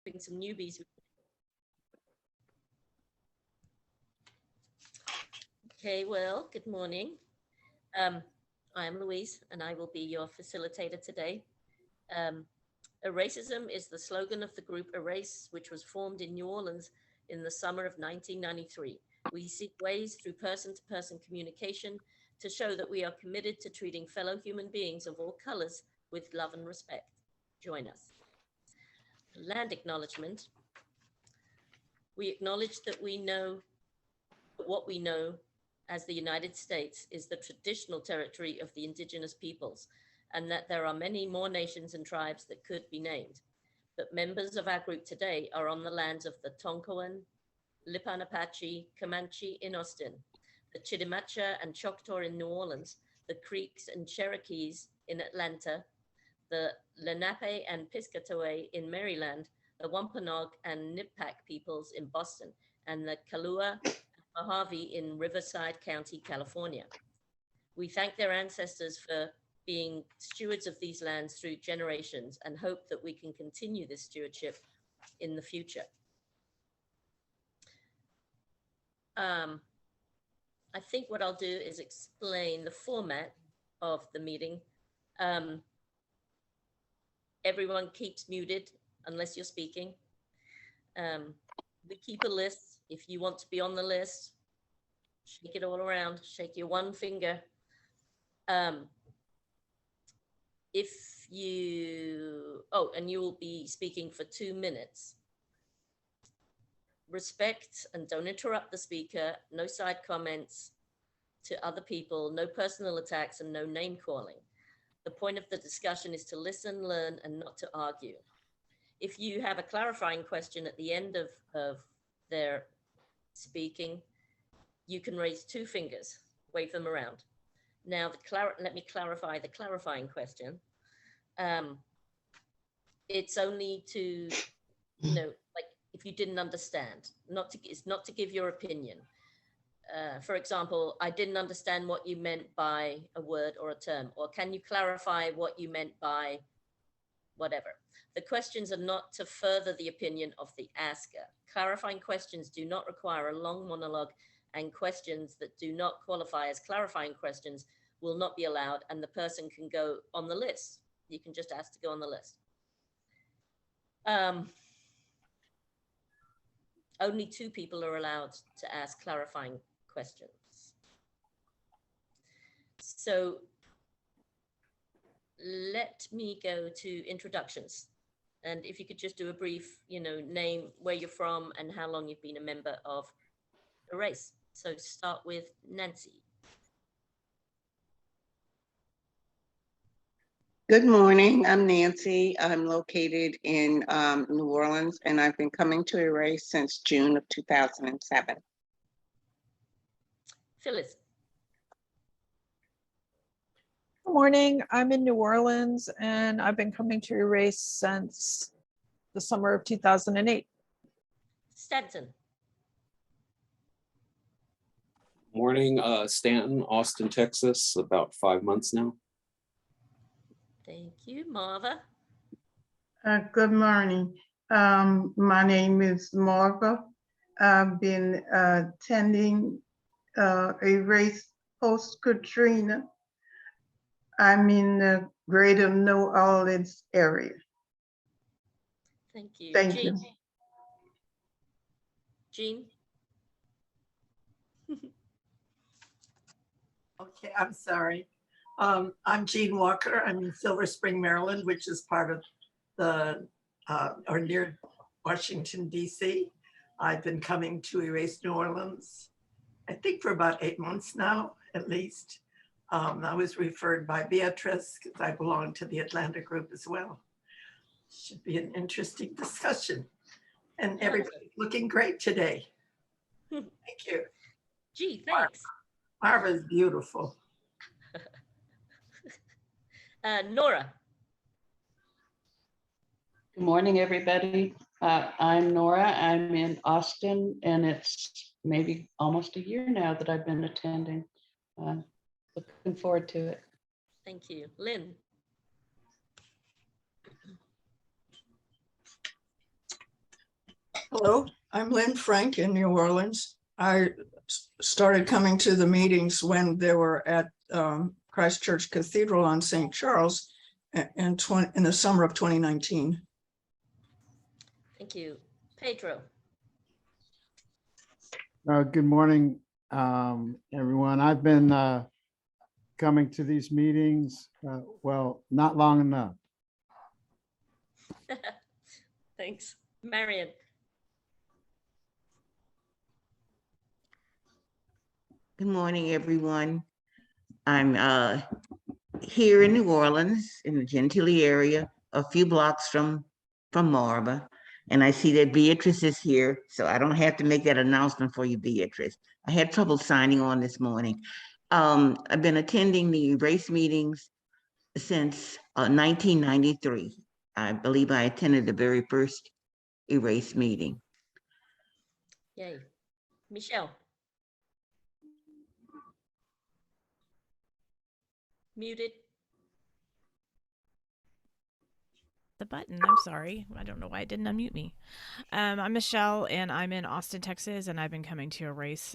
Bring some newbies. Okay, well, good morning. I am Louise, and I will be your facilitator today. Eracism is the slogan of the group Erace, which was formed in New Orleans in the summer of 1993. We seek ways through person-to-person communication to show that we are committed to treating fellow human beings of all colors with love and respect. Join us. Land acknowledgement. We acknowledge that we know what we know as the United States is the traditional territory of the indigenous peoples, and that there are many more nations and tribes that could be named. But members of our group today are on the lands of the Toncoan, Lipan Apache, Comanche in Austin, the Chitimacha and Choctaw in New Orleans, the Creeks and Cherokees in Atlanta, the Lenape and Piscataway in Maryland, the Wampanoag and Nippac peoples in Boston, and the Kalua and Mojave in Riverside County, California. We thank their ancestors for being stewards of these lands through generations and hope that we can continue this stewardship in the future. I think what I'll do is explain the format of the meeting. Everyone keeps muted unless you're speaking. We keep a list. If you want to be on the list, shake it all around, shake your one finger. If you, and you will be speaking for 2 minutes. Respect and don't interrupt the speaker, no side comments to other people, no personal attacks, and no name calling. The point of the discussion is to listen, learn, and not to argue. If you have a clarifying question at the end of their speaking, you can raise 2 fingers, wave them around. Now, let me clarify the clarifying question. It's only to, like if you didn't understand, it's not to give your opinion. For example, I didn't understand what you meant by a word or a term, or can you clarify what you meant by whatever. The questions are not to further the opinion of the asker. Clarifying questions do not require a long monologue, and questions that do not qualify as clarifying questions will not be allowed, and the person can go on the list. You can just ask to go on the list. Only 2 people are allowed to ask clarifying questions. So let me go to introductions. And if you could just do a brief, name, where you're from, and how long you've been a member of Erace. So start with Nancy. Good morning, I'm Nancy. I'm located in New Orleans, and I've been coming to Erace since June of 2007. Phyllis. Good morning, I'm in New Orleans, and I've been coming to Erace since the summer of 2008. Stanton. Morning, Stanton, Austin, Texas, about 5 months now. Thank you. Marva. Good morning. My name is Marva. I've been attending Erace post-Katrina. I'm in the greater New Orleans area. Thank you. Thank Jean. you. Jean. Okay, I'm sorry. I'm Jean Walker. I'm in Silver Spring, Maryland, which is part of the, or near Washington, D.C. I've been coming to Erace New Orleans, I think for about 8 months now, at least. I was referred by Beatrice because I belong to the Atlanta group as well. Should be an interesting discussion. And everybody's looking great today. Thank you. Gee, thanks. Marva's beautiful. Nora. Good morning, everybody. I'm Nora. I'm in Austin, and it's maybe almost a year now that I've been attending. Looking forward to it. Thank you. Lynn. Hello, I'm Lynn Frank in New Orleans. I started coming to the meetings when they were at Christ Church Cathedral on St. Charles in the summer of 2019. Thank you. Pedro. Good morning, everyone. I've been coming to these meetings, well, not long enough. Thanks. Marion. Good morning, everyone. I'm here in New Orleans, in the Gentilly area, a few blocks from Marba. And I see that Beatrice is here, so I don't have to make that announcement for you, Beatrice. I had trouble signing on this morning. I've been attending the Erace meetings since 1993. I believe I attended the very first Erace meeting. Yay. Michelle. Muted. The button. I'm sorry. I don't know why it didn't unmute me. I'm Michelle, and I'm in Austin, Texas, and I've been coming to Erace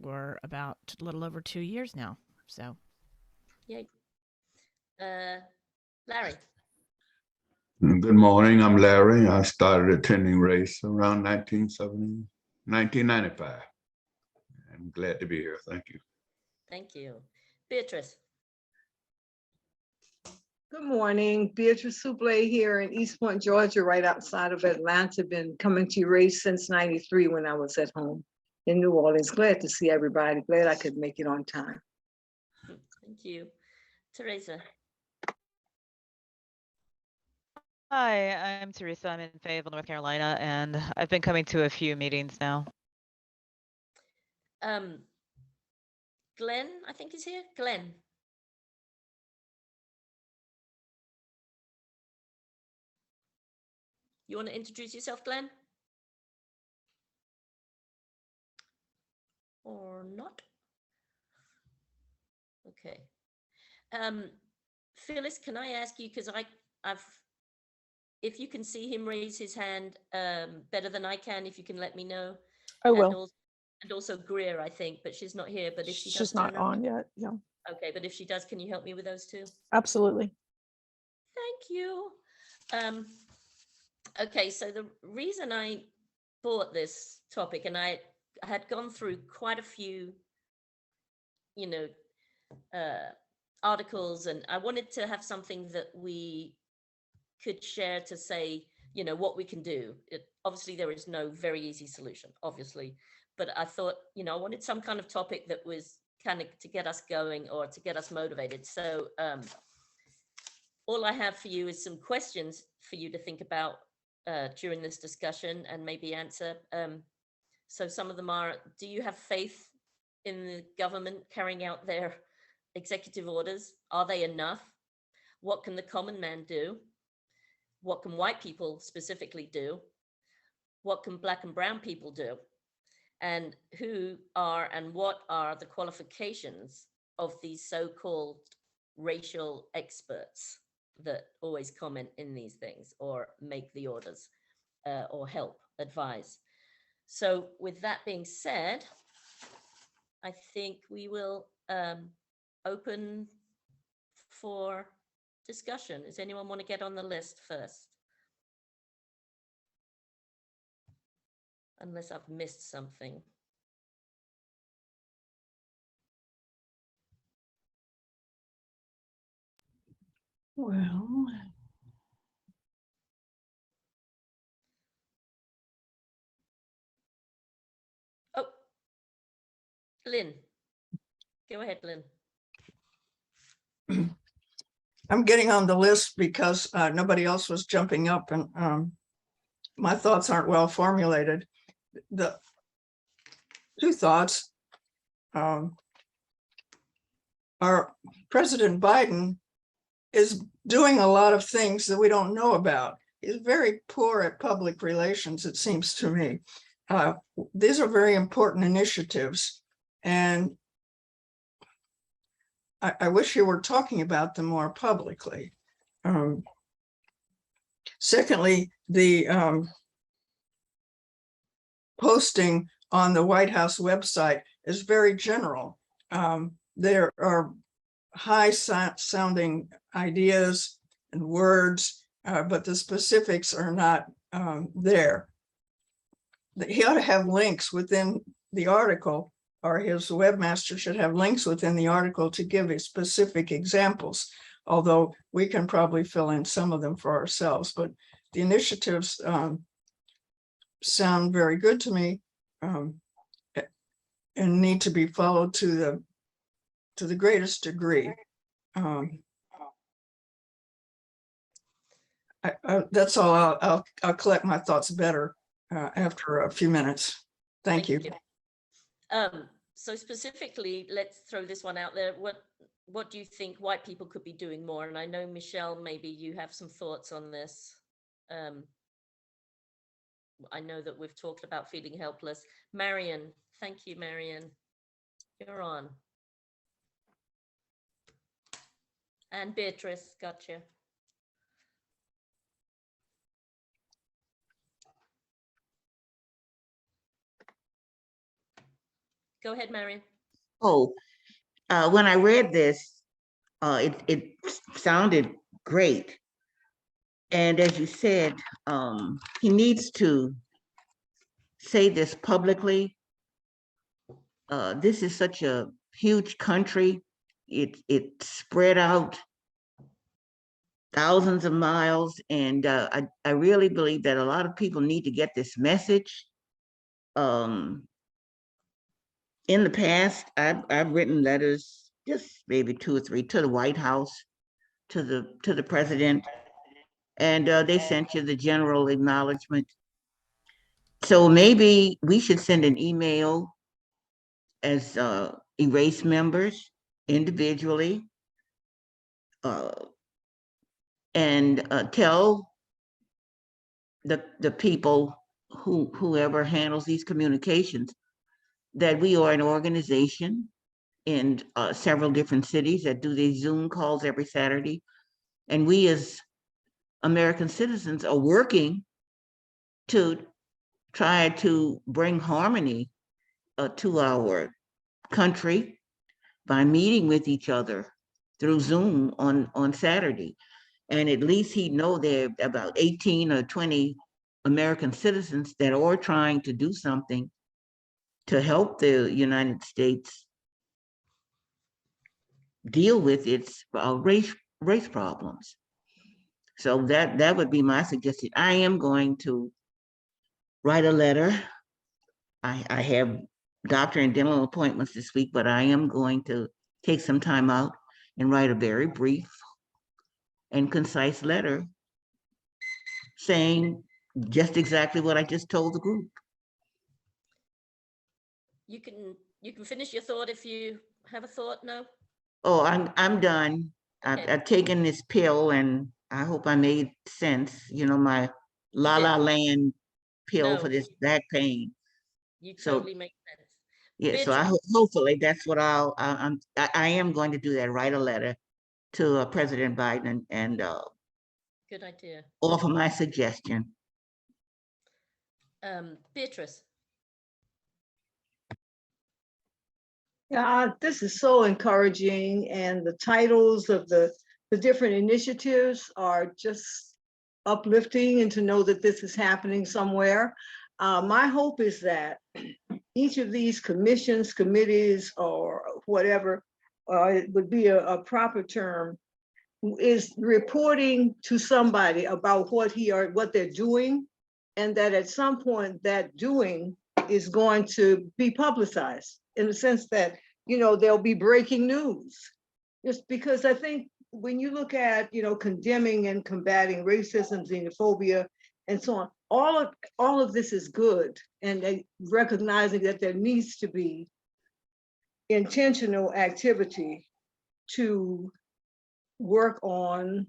for about a little over 2 years now. So, Yay. Larry. Good morning, I'm Larry. I started attending Erace around 1995. I'm glad to be here. Thank you. Thank you. Beatrice. Good morning, Beatrice Souble here in East Point, Georgia, right outside of Atlanta. Been coming to Erace since '93 when I was at home in New Orleans. Glad to see everybody. Glad I could make it on time. Thank you. Teresa. Hi, I'm Teresa. I'm in Fayetteville, North Carolina, and I've been coming to a few meetings now. Glenn, I think is here. Glenn. You want to introduce yourself, Glenn? Or not? Okay. Phyllis, can I ask you, because if you can see him raise his hand better than I can, if you can let me know. I will. And also Greer, I think, but she's not here. But if she does, She's not on yet. Yeah, okay, but if she does, can you help me with those two? absolutely. Thank you. Okay, so the reason I bought this topic, and I had gone through quite a few, articles, and I wanted to have something that we could share to say, what we can do. Obviously, there is no very easy solution, obviously, but I thought, I wanted some kind of topic that was kind of to get us going or to get us motivated. So all I have for you is some questions for you to think about during this discussion and maybe answer. So some of them are, do you have faith in the government carrying out their executive orders? Are they enough? What can the common man do? What can white people specifically do? What can Black and brown people do? And who are and what are the qualifications of these so-called racial experts that always comment in these things or make the orders or help advise? So with that being said, I think we will open for discussion. Does anyone want to get on the list first? Unless I've missed something. Well, Oh, Lynn. Go ahead, Lynn. I'm getting on the list because nobody else was jumping up, and my thoughts aren't well formulated. The two thoughts are President Biden is doing a lot of things that we don't know about. He's very poor at public relations, it seems to me. These are very important initiatives, and I wish you were talking about them more publicly. Secondly, the posting on the White House website is very general. There are high sounding ideas and words, but the specifics are not there. He ought to have links within the article, or his webmaster should have links within the article to give specific examples, although we can probably fill in some of them for ourselves. But the initiatives sound very good to me, and need to be followed to the greatest degree. That's all. I'll collect my thoughts better after a few minutes. Thank you. So specifically, let's throw this one out there. What do you think white people could be doing more? And I know, Michelle, maybe you have some thoughts on this. I know that we've talked about feeling helpless. Marion, thank you, Marion. You're on. And Beatrice, gotcha. Go ahead, Marion. Oh, when I read this, it sounded great. And as you said, he needs to say this publicly. This is such a huge country. It's spread out thousands of miles. And I really believe that a lot of people need to get this message. In the past, I've written letters, just maybe 2 or 3, to the White House, to the president, and they sent you the general acknowledgement. So maybe we should send an email as Erace members individually, and tell the people whoever handles these communications that we are an organization in several different cities that do these Zoom calls every Saturday. And we as American citizens are working to try to bring harmony to our country by meeting with each other through Zoom on Saturday. And at least he'd know there are about 18 or 20 American citizens that are trying to do something to help the United States deal with its race problems. So that would be my suggestion. I am going to write a letter. I have doctor and dental appointments this week, but I am going to take some time out and write a very brief and concise letter saying just exactly what I just told the group. You can finish your thought if you have a thought. No. Oh, I'm done. Okay. I've taken this pill and I hope I made sense. You know, my La La Land pill for this back pain. You So, totally make sense. yeah, so Beatrice. hopefully that's what I am going to do that, write a letter to President Biden and Good idea. offer my suggestion. Beatrice. Yeah, this is so encouraging, and the titles of the different initiatives are just uplifting, and to know that this is happening somewhere. My hope is that each of these commissions, committees, or whatever, it would be a proper term, is reporting to somebody about what they're doing, and that at some point that doing is going to be publicized, in the sense that, you know, there'll be breaking news. Just because I think when you look at, you know, condemning and combating racism, xenophobia, and so on, all of this is good, and recognizing that there needs to be intentional activity to work on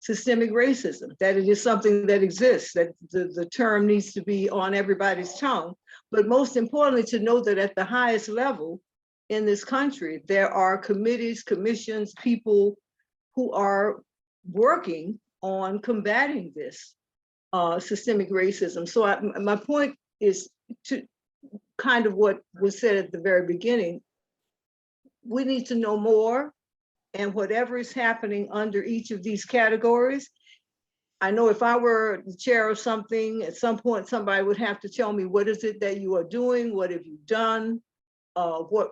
systemic racism, that it is something that exists, that the term needs to be on everybody's tongue. But most importantly, to know that at the highest level in this country, there are committees, commissions, people who are working on combating this systemic racism. So my point is to kind of what was said at the very beginning, we need to know more, and whatever is happening under each of these categories. I know if I were the chair of something, at some point, somebody would have to tell me, what is it that you are doing? What have you done? What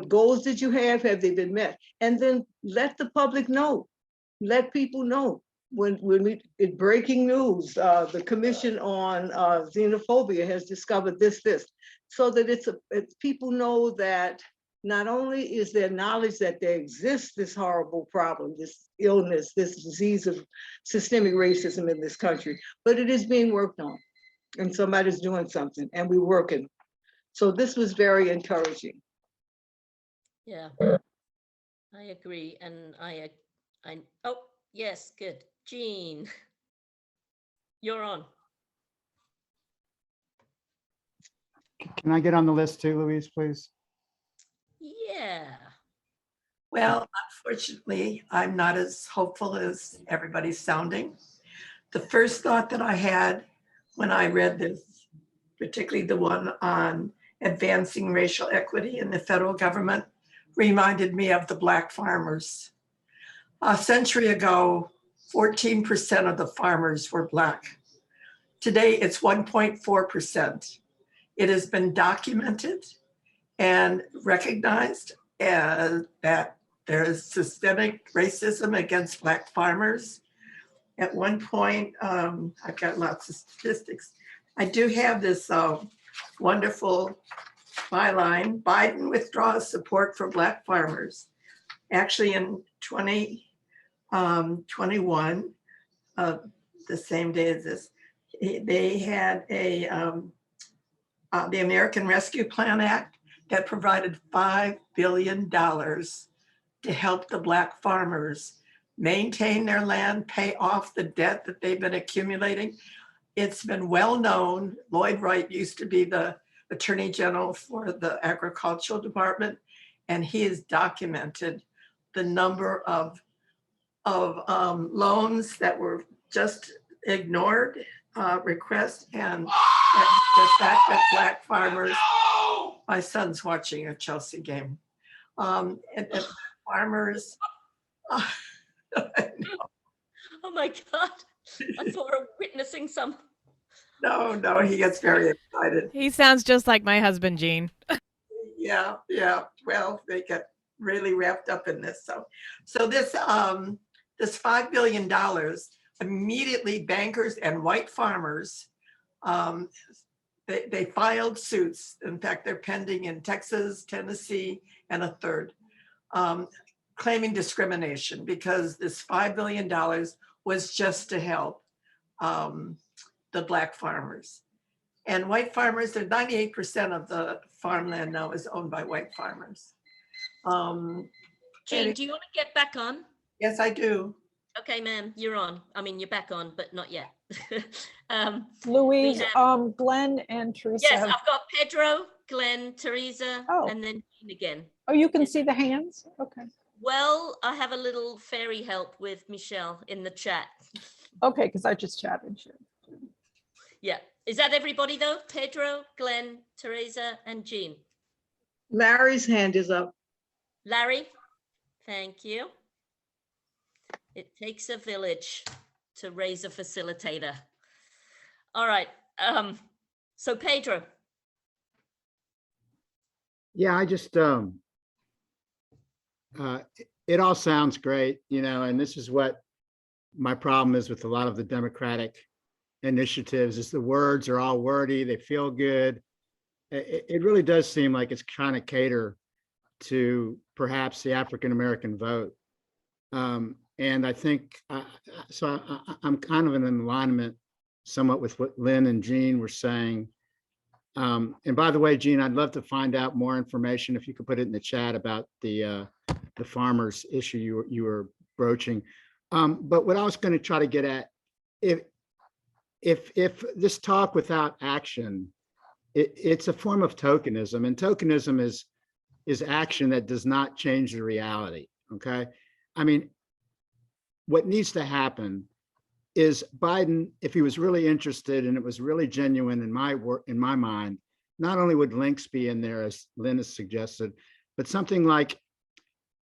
goals did you have? Have they been met? And then let the public know, let people know. When it's breaking news, the Commission on Xenophobia has discovered this, so that it's people know that not only is there knowledge that there exists this horrible problem, this illness, this disease of systemic racism in this country, but it is being worked on, and somebody's doing something, and we're working. So this was very encouraging. Yeah, I agree. And oh, yes, good. Jean, you're on. Can I get on the list too, Louise, please? Yeah. Well, unfortunately, I'm not as hopeful as everybody's sounding. The first thought that I had when I read this, particularly the one on advancing racial equity in the federal government, reminded me of the Black farmers. A century ago, 14% of the farmers were Black. Today, it's 1.4%. It has been documented and recognized that there is systemic racism against Black farmers. At one point, I've got lots of statistics. I do have this wonderful byline: Biden withdraws support for Black farmers. Actually, in 2021, the same day as this, they had the American Rescue Plan Act that provided $5 billion to help the Black farmers maintain their land, pay off the debt that they've been accumulating. It's been well known. Lloyd Wright used to be the Attorney General for the Agricultural Department, and he has documented the number of loans that were just ignored, requests, and the fact that Black farmers, my son's watching a Chelsea game, and farmers, Oh my God. I thought we were witnessing some. No, he gets very excited. He sounds just like my husband, Gene. Yeah. Well, they get really wrapped up in this. So this $5 billion, immediately bankers and white farmers, they filed suits. In fact, they're pending in Texas, Tennessee, and a third, claiming discrimination because this $5 billion was just to help the Black farmers. And white farmers, 98% of the farmland now is owned by white farmers. Jean, do you want to get back on? Yes, I do. Okay, ma'am, you're on. I mean, you're back on, but not yet. Louise, Glenn and Teresa. Yes, have- I've got Pedro, Glenn, Teresa, Oh. and then Jean again. Oh, you can see the hands? Okay. Well, I have a little fairy help with Michelle in the chat. Okay, because I just chatted. Yeah. Is that everybody though? Pedro, Glenn, Teresa, and Jean. Larry's hand is up. Larry, thank you. It takes a village to raise a facilitator. All right. So Pedro. Yeah, I just, it all sounds great, and this is what my problem is with a lot of the Democratic initiatives is the words are all wordy, they feel good. It really does seem like it's trying to cater to perhaps the African-American vote. And I think, I'm kind of in alignment somewhat with what Lynn and Jean were saying. And by the way, Jean, I'd love to find out more information if you could put it in the chat about the farmers issue you were broaching. But what I was going to try to get at, if this talk without action, it's a form of tokenism, and tokenism is action that does not change the reality. Okay, I mean, what needs to happen is Biden, if he was really interested and it was really genuine in my work, in my mind, not only would links be in there, as Lynn has suggested, but something like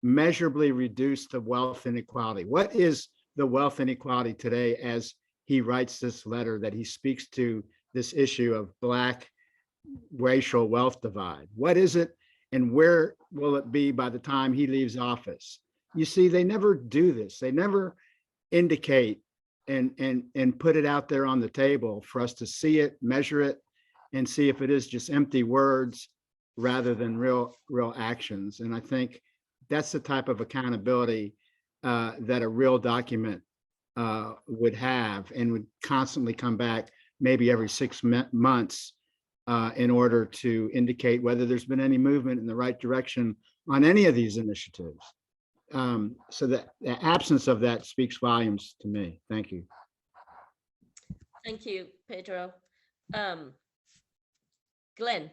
measurably reduce the wealth inequality. What is the wealth inequality today as he writes this letter that he speaks to this issue of Black racial wealth divide? What is it, and where will it be by the time he leaves office? You see, they never do this. They never indicate and put it out there on the table for us to see it, measure it, and see if it is just empty words rather than real actions. And I think that's the type of accountability that a real document would have, and would constantly come back maybe every 6 months in order to indicate whether there's been any movement in the right direction on any of these initiatives. So that the absence of that speaks volumes to me. Thank you. Thank you, Pedro. Glenn.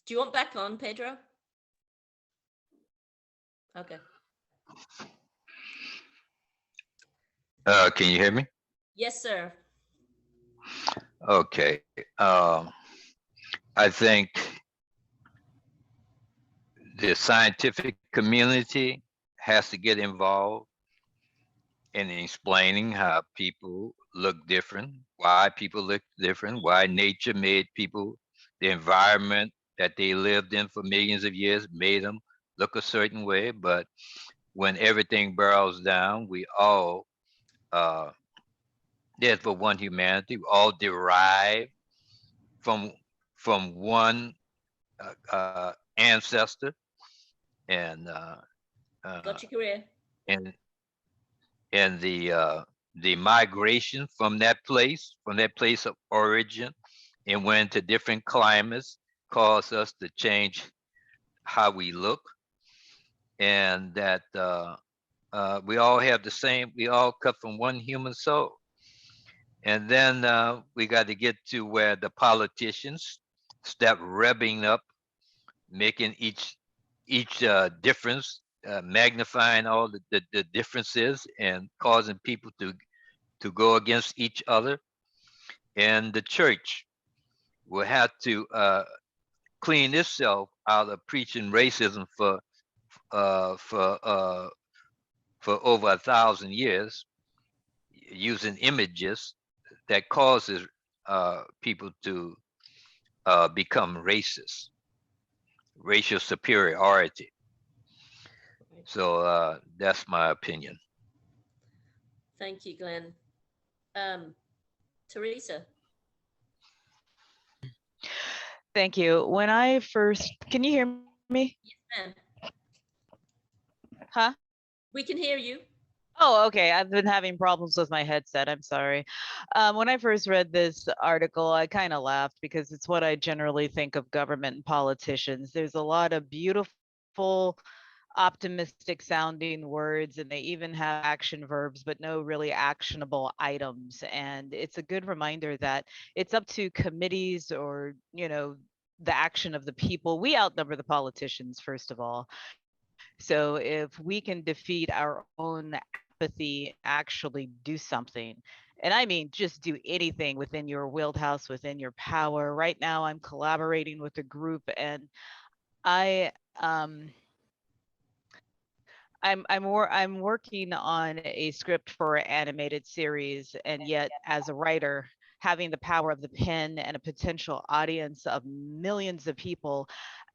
Do you want back on, Pedro? Okay. Can you hear me? Yes, sir. Okay. I think the scientific community has to get involved in explaining how people look different, why people look different, why nature made people, the environment that they lived in for millions of years made them look a certain way. But when everything barrels down, we all, there's but one humanity, we all derive from one ancestor, and Got your career. and the migration from that place of origin, and went to different climates, caused us to change how we look, and that we all have the same, we all cut from one human soul. And then we got to get to where the politicians start revving up, making each difference, magnifying all the differences, and causing people to go against each other. And the church will have to clean itself out of preaching racism for over 1,000 years, using images that causes people to become racist, racial superiority. So that's my opinion. Thank you, Glenn. Teresa. Thank you. When I first, can you hear me? Yes, ma'am. Huh? We can hear you. Oh, okay. I've been having problems with my headset. I'm sorry. When I first read this article, I kind of laughed because it's what I generally think of government and politicians. There's a lot of beautiful, optimistic sounding words, and they even have action verbs, but no really actionable items. And it's a good reminder that it's up to committees or, the action of the people. We outnumber the politicians, first of all. So if we can defeat our own apathy, actually do something. And I mean, just do anything within your wheelhouse, within your power. Right now, I'm collaborating with a group, and I I'm working on a script for an animated series, and yet as a writer, having the power of the pen and a potential audience of millions of people,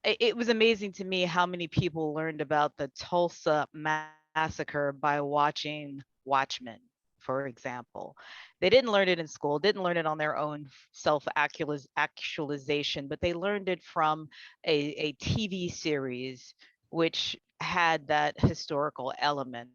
it was amazing to me how many people learned about the Tulsa massacre by watching Watchmen, for example. They didn't learn it in school, didn't learn it on their own self-actualization, but they learned it from a TV series which had that historical element.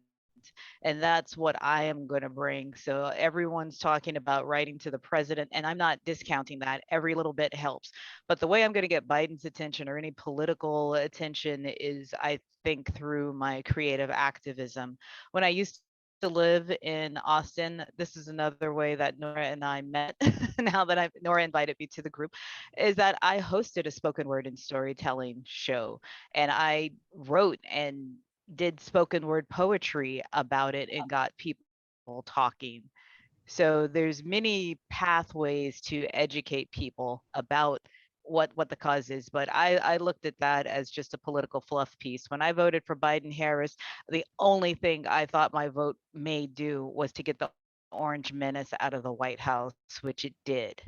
And that's what I am going to bring. So everyone's talking about writing to the president, and I'm not discounting that. Every little bit helps. But the way I'm going to get Biden's attention or any political attention is, I think, through my creative activism. When I used to live in Austin, this is another way that Nora and I met. Now that Nora invited me to the group, is that I hosted a spoken word and storytelling show, and I wrote and did spoken word poetry about it and got people talking. So there's many pathways to educate people about what the cause is, but I looked at that as just a political fluff piece. When I voted for Biden Harris, the only thing I thought my vote may do was to get the orange menace out of the White House, which it did.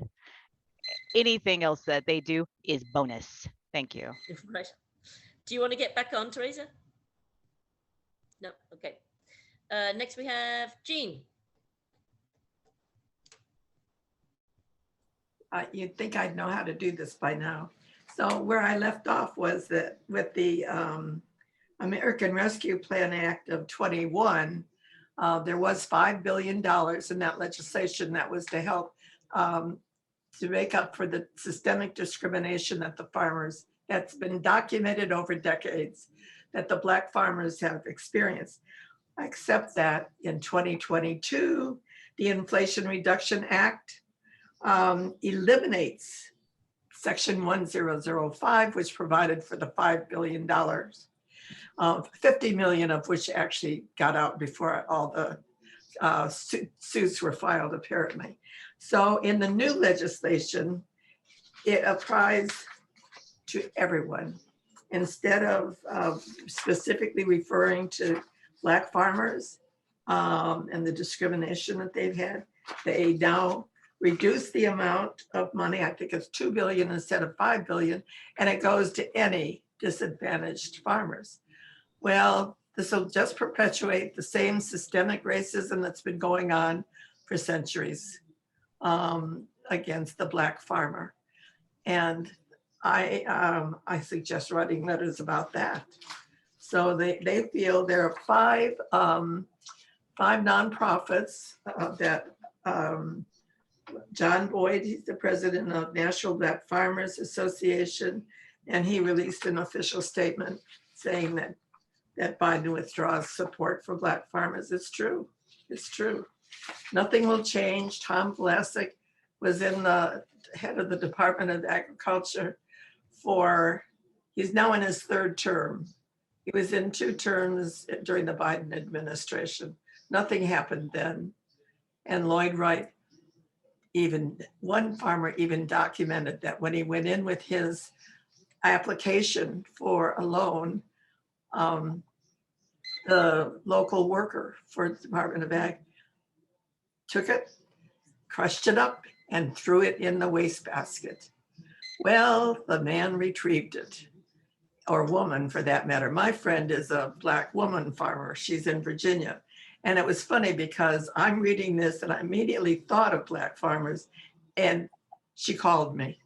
Anything else that they do is bonus. Thank you. Right. Do you want to get back on, Teresa? No. Okay. Next we have Jean. You'd think I'd know how to do this by now. So where I left off was that with the American Rescue Plan Act of 21, there was $5 billion in that legislation that was to help to make up for the systemic discrimination that the farmers, that's been documented over decades, that the Black farmers have experienced. Except that in 2022, the Inflation Reduction Act eliminates Section 1005, which provided for the $5 billion, 50 million of which actually got out before all the suits were filed, apparently. So in the new legislation, it applies to everyone. Instead of specifically referring to Black farmers and the discrimination that they've had, they now reduce the amount of money. I think it's 2 billion instead of 5 billion, and it goes to any disadvantaged farmers. Well, this will just perpetuate the same systemic racism that's been going on for centuries against the Black farmer. And I suggest writing letters about that. So they feel there are five nonprofits that John Boyd, he's the president of National Black Farmers Association, and he released an official statement saying that Biden withdraws support for Black farmers. It's true. It's true. Nothing will change. Tom Vlasic was in the head of the Department of Agriculture he's now in his third term. He was in 2 terms during the Biden administration. Nothing happened then. And Lloyd Wright, one farmer even documented that when he went in with his application for a loan, the local worker for the Department of Ag took it, crushed it up, and threw it in the wastebasket. Well, the man retrieved it, or woman for that matter. My friend is a Black woman farmer. She's in Virginia. And it was funny because I'm reading this and I immediately thought of Black farmers, and she called me.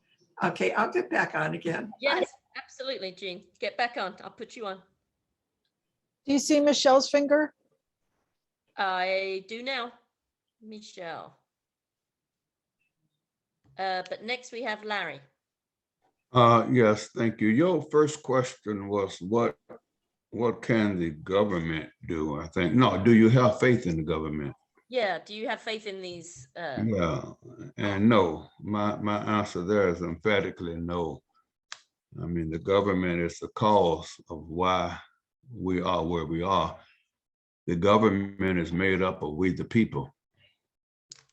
Okay, I'll get back on again. Yes, absolutely, Jean. Get back on. I'll put you on. Do you see Michelle's finger? I do now, Michelle. But next we have Larry. Yes, thank you. Your first question was what can the government do? I think, no, do you have faith in the government? Yeah, do you have faith in these? Yeah, and no, my answer there is emphatically no. I mean, the government is the cause of why we are where we are. The government is made up of we the people.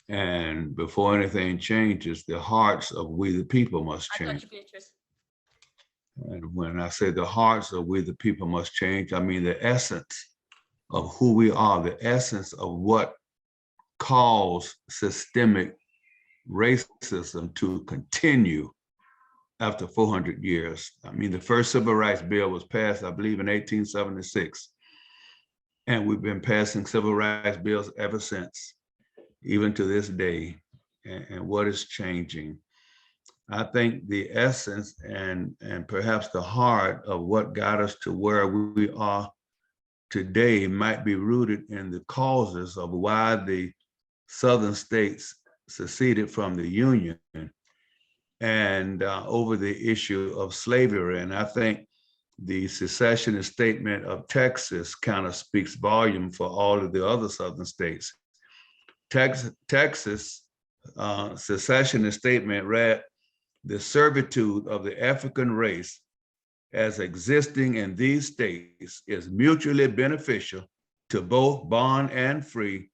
And before anything changes, the hearts of we the people must change. I got you, Beatrice. And when I say the hearts of we the people must change, I mean the essence of who we are, the essence of what caused systemic racism to continue after 400 years. I mean, the first civil rights bill was passed, I believe, in 1876. And we've been passing civil rights bills ever since, even to this day. And what is changing? I think the essence and perhaps the heart of what got us to where we are today might be rooted in the causes of why the Southern states seceded from the Union and over the issue of slavery. And I think the secessionist statement of Texas kind of speaks volume for all of the other southern states. Texas secessionist statement read, "The servitude of the African race as existing in these states is mutually beneficial to both bond and free,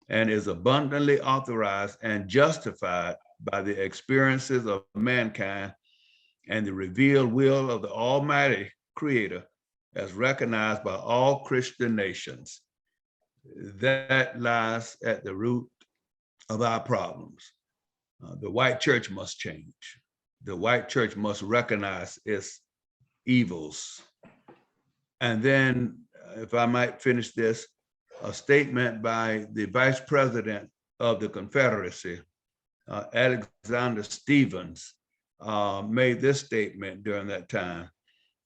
and is abundantly authorized and justified by the experiences of mankind and the revealed will of the Almighty Creator, as recognized by all Christian nations." That lies at the root of our problems. The white church must change. The white church must recognize its evils. And then, if I might finish this, a statement by the Vice President of the Confederacy, Alexander Stevens, made this statement during that time.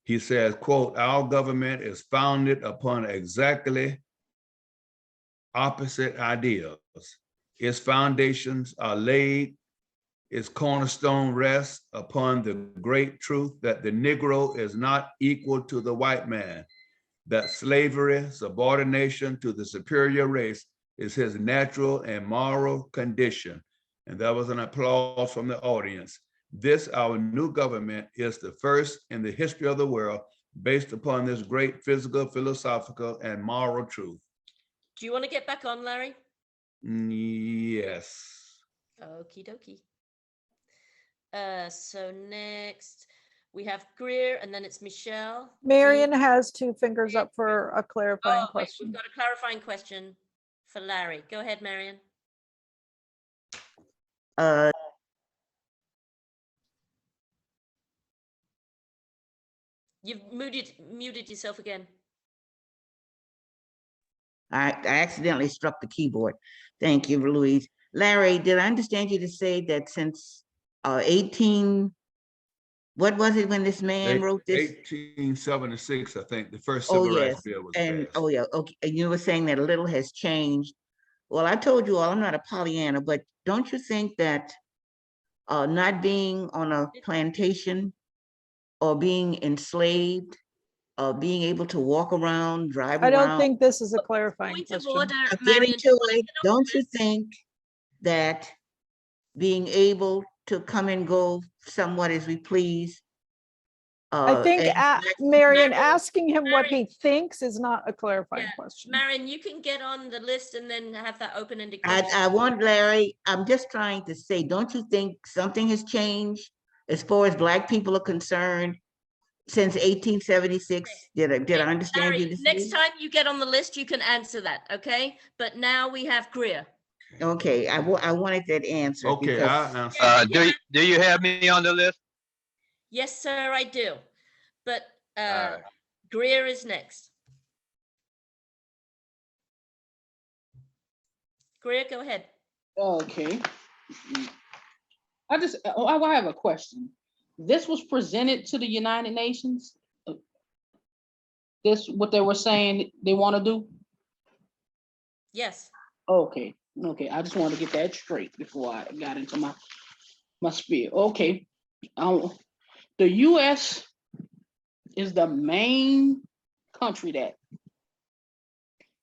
He says, quote, "Our government is founded upon exactly opposite ideas. Its foundations are laid, its cornerstone rests upon the great truth that the Negro is not equal to the white man, that slavery, subordination to the superior race is his natural and moral condition." And that was an applause from the audience. "This, our new government, is the first in the history of the world based upon this great physical, philosophical, and moral truth." Do you want to get back on, Larry? Yes. Okie dokie. So next we have Greer, and then it's Michelle. Marion has two fingers up for a clarifying Wait, question. we've got a clarifying question for Larry. Go ahead, Marion. You've muted yourself again. I accidentally struck the keyboard. Thank you, Louise. Larry, did I understand you to say that since 18, what was it when this man wrote this? 1876, I think, the first Oh, civil rights yes. bill was And passed. oh, yeah. Okay. And you were saying that a little has changed. Well, I told you all, I'm not a Pollyanna, but don't you think that not being on a plantation or being enslaved, being able to walk around, drive I around? don't think this is a clarifying Point of question. order, I'm getting Marion. to it. Don't you think that being able to come and go somewhat as we please? I think and- Marion asking him what he thinks is not a clarifying Yeah, question. Marion, you can get on the list and then have that open-ended I question. want Larry, I'm just trying to say, don't you think something has changed as far as Black people are concerned since 1876? Did I understand you Larry, to say? next time you get on the list, you can answer that, okay? But now we have Greer. Okay, I wanted that answer. Okay, because Do you have me on the list? Yes, sir, I do. But right. Greer is next. Greer, go ahead. Okay. I have a question. This was presented to the United Nations? This what they were saying they want to do? Yes. Okay, okay. I just want to get that straight before I got into my spiel. Okay. The US is the main country that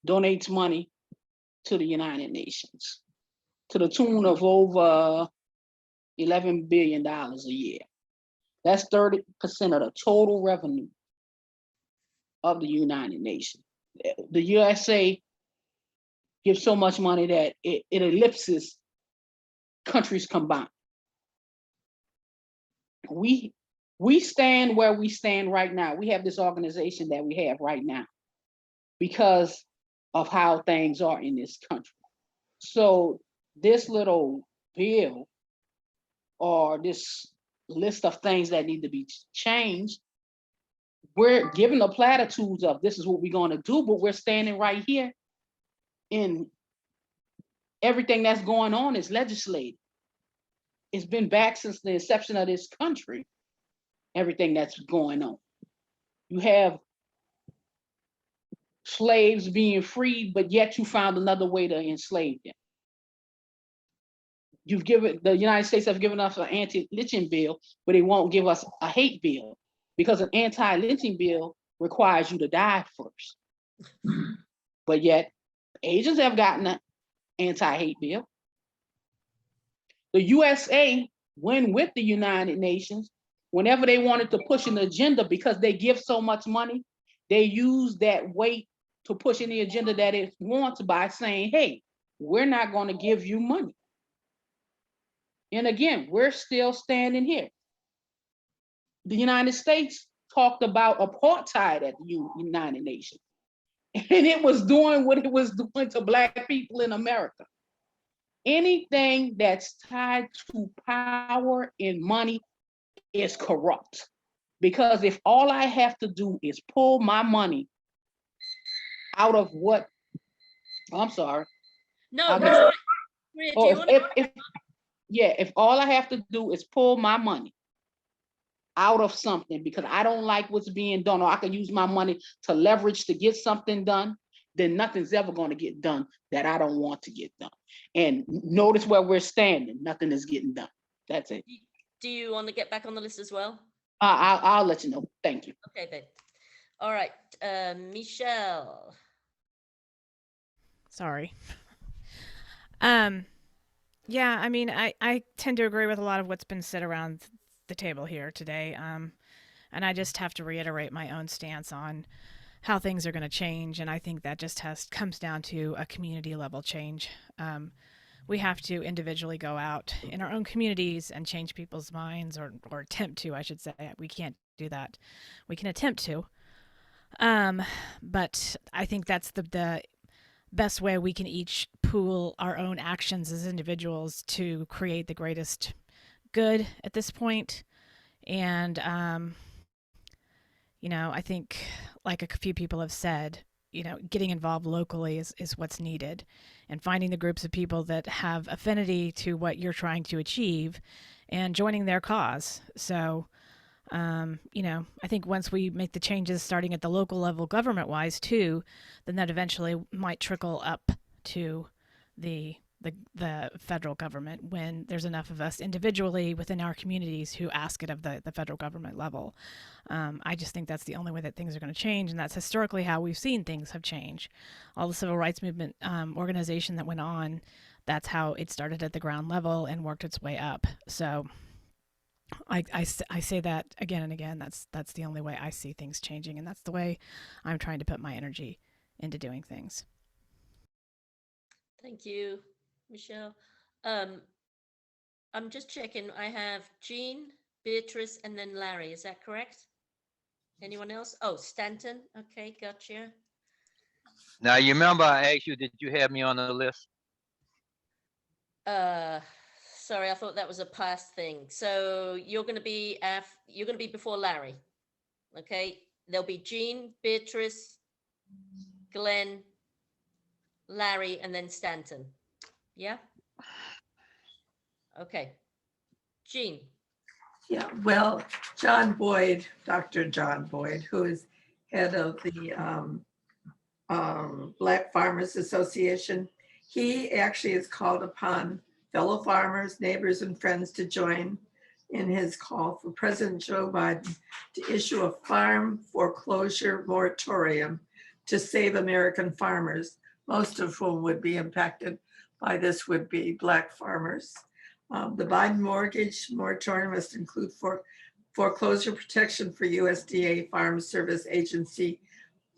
donates money to the United Nations to the tune of over $11 billion a year. That's 30% of the total revenue of the United Nations. The USA gives so much money that it eclipses countries combined. We stand where we stand right now. We have this organization that we have right now because of how things are in this country. So this little bill or this list of things that need to be changed, we're given the platitudes of this is what we're going to do, but we're standing right here in everything that's going on is legislated. It's been back since the inception of this country, everything that's going on. You have slaves being freed, but yet you found another way to enslave them. The United States have given us an anti-lynching bill, but they won't give us a hate bill. because an anti-lynching bill requires you to die first. But yet Asians have gotten an anti-hate bill. The USA went with the United Nations whenever they wanted to push an agenda, because they give so much money, they use that weight to push any agenda that it wants by saying, hey, we're not going to give you money. And again, we're still standing here. The United States talked about apartheid at the United Nations, and it was doing what it was doing to Black people in America. Anything that's tied to power and money is corrupt. Because if all I have to do is pull my money out of what, I'm sorry. No, that's right. Maria, do you want to? If all I have to do is pull my money out of something because I don't like what's being done, or I can use my money to leverage to get something done, then nothing's ever going to get done that I don't want to get done. And notice where we're standing, nothing is getting done. That's it. Do you want to get back on the list as well? I'll let you know. Thank you. Okay, babe. All right, Michelle. Sorry. Yeah, I mean, I tend to agree with a lot of what's been said around the table here today. And I just have to reiterate my own stance on how things are going to change. And I think that just comes down to a community level change. We have to individually go out in our own communities and change people's minds, or attempt to, I should say. We can't do that. We can attempt to. But I think that's the best way we can each pool our own actions as individuals to create the greatest good at this point. And, you know, I think, like a few people have said, you know, getting involved locally is what's needed, and finding the groups of people that have affinity to what you're trying to achieve and joining their cause. So, you know, I think once we make the changes starting at the local level government wise too, then that eventually might trickle up to the federal government when there's enough of us individually within our communities who ask it of the federal government level. I just think that's the only way that things are going to change, and that's historically how we've seen things have changed. All the civil rights movement organization that went on, that's how it started at the ground level and worked its way up. So I say that again and again. That's the only way I see things changing, and that's the way I'm trying to put my energy into doing things. Thank you, Michelle. I'm just checking. I have Jean, Beatrice, and then Larry. Is that correct? Anyone else? Oh, Stanton. Okay, gotcha. Now, you remember I asked you, did you have me on the list? Sorry, I thought that was a past thing. So you're going to be before Larry. Okay, there'll be Jean, Beatrice, Glenn, Larry, and then Stanton. Yeah. Okay. Jean. Yeah, well, John Boyd, Dr. John Boyd, who is head of the Black Farmers Association, he actually has called upon fellow farmers, neighbors, and friends to join in his call for President Joe Biden to issue a farm foreclosure moratorium to save American farmers, most of whom would be impacted by this would be Black farmers. The Biden mortgage moratorium must include foreclosure protection for USDA Farm Service Agency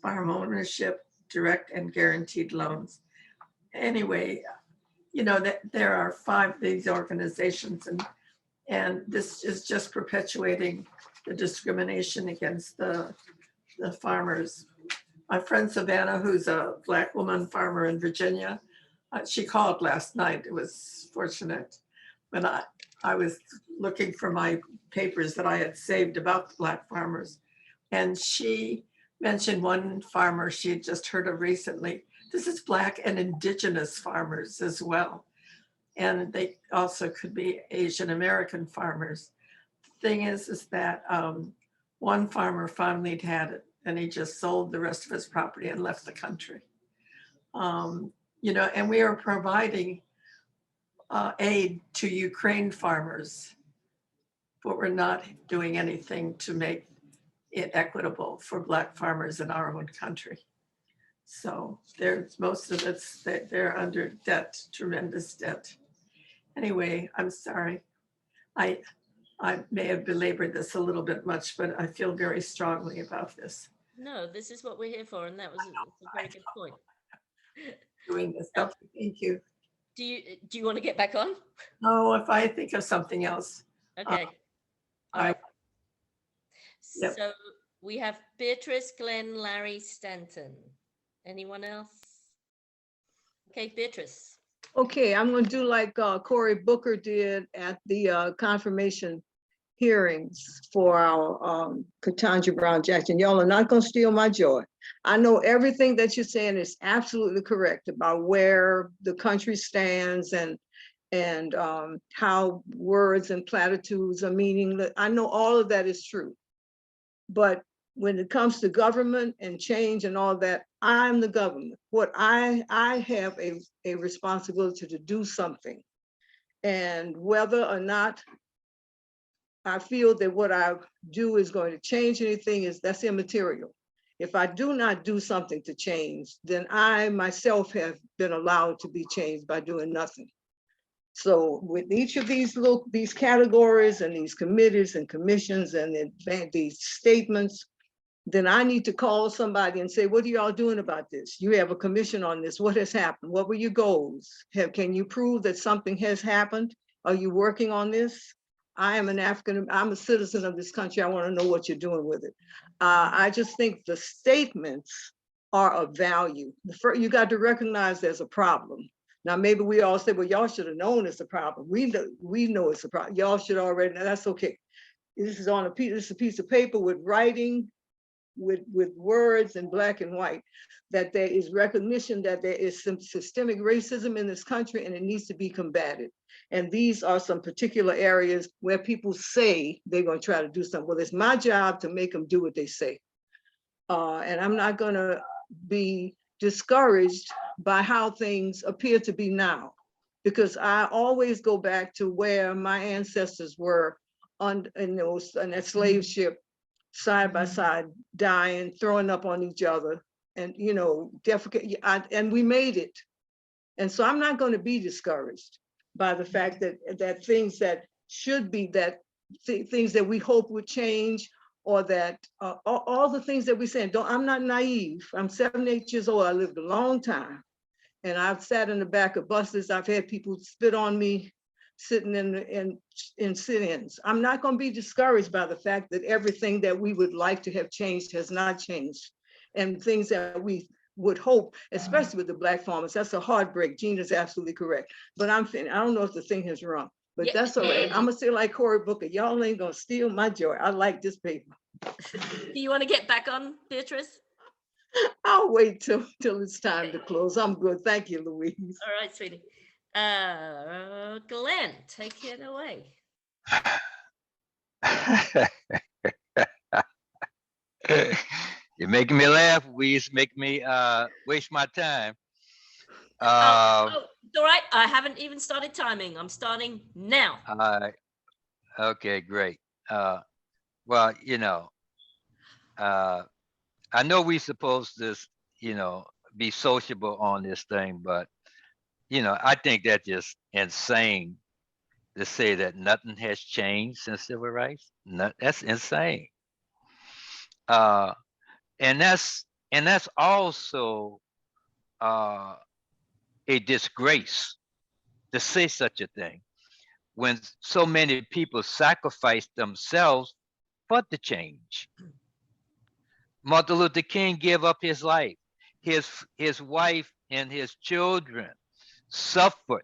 farm ownership, direct and guaranteed loans. Anyway, you know that there are 5 of these organizations, and this is just perpetuating the discrimination against the farmers. My friend Savannah, who's a Black woman farmer in Virginia, she called last night. It was fortunate. When I was looking for my papers that I had saved about the Black farmers, and she mentioned one farmer she had just heard of recently. This is Black and Indigenous farmers as well. And they also could be Asian American farmers. The thing is that one farmer finally had it, and he just sold the rest of his property and left the country. You know, and we are providing aid to Ukraine farmers, but we're not doing anything to make inequitable for Black farmers in our own country. So there's most of it's, they're under debt, tremendous debt. Anyway, I'm sorry. I may have belabored this a little bit much, but I feel very strongly about this. No, this is what we're here for, and that was a very good point. Doing this stuff. Thank you. Do you want to get back on? No, if I think of something else. Okay. All I right. Yep. So we have Beatrice, Glenn, Larry, Stanton. Anyone else? Okay, Beatrice. Okay, I'm gonna do like Cory Booker did at the confirmation hearings for our Ketanji Brown Jackson. Y'all are not gonna steal my joy. I know everything that you're saying is absolutely correct about where the country stands and how words and platitudes are meaningless. I know all of that is true. But when it comes to government and change and all that, I'm the government. What I have a responsibility to do something. And whether or not I feel that what I do is going to change anything, that's immaterial. If I do not do something to change, then I myself have been allowed to be changed by doing nothing. So with each of these categories and these committees and commissions and these statements, then I need to call somebody and say, what are y'all doing about this? You have a commission on this. What has happened? What were your goals? Can you prove that something has happened? Are you working on this? I'm a citizen of this country. I want to know what you're doing with it. I just think the statements are of value. You got to recognize there's a problem. Now, maybe we all say, well, y'all should have known it's a problem. We know it's a problem. Y'all should already know. That's okay. This is a piece of paper with writing, with words in black and white, that there is recognition that there is some systemic racism in this country and it needs to be combated. And these are some particular areas where people say they're going to try to do something. Well, it's my job to make them do what they say. And I'm not going to be discouraged by how things appear to be now, because I always go back to where my ancestors were in that slave ship, side by side, dying, throwing up on each other, and defecate, and we made it. And so I'm not going to be discouraged by the fact that things that should be things that we hope would change, or that all the things that we say. I'm not naive. I'm 78 years old. I lived a long time, and I've sat in the back of buses. I've had people spit on me sitting in sit-ins. I'm not going to be discouraged by the fact that everything that we would like to have changed has not changed, and things that we would hope, especially with the Black farmers. That's a heartbreak. Gina's absolutely correct. But I don't know if the thing has run, but that's all right. I'm gonna say like Cory Booker, y'all ain't gonna steal my joy. I like this paper. Do you want to get back on, Beatrice? I'll wait till it's time to close. I'm good. Thank you, Louise. All right, sweetie. Glenn, take it away. You're making me laugh, Louise. Make me waste my time. All right. I haven't even started timing. I'm starting now. Okay, great. Well, I know we're supposed to, be sociable on this thing, but I think that's just insane to say that nothing has changed since civil rights. That's insane. And that's also a disgrace to say such a thing when so many people sacrifice themselves for the change. Martin Luther King gave up his life. His wife and his children suffered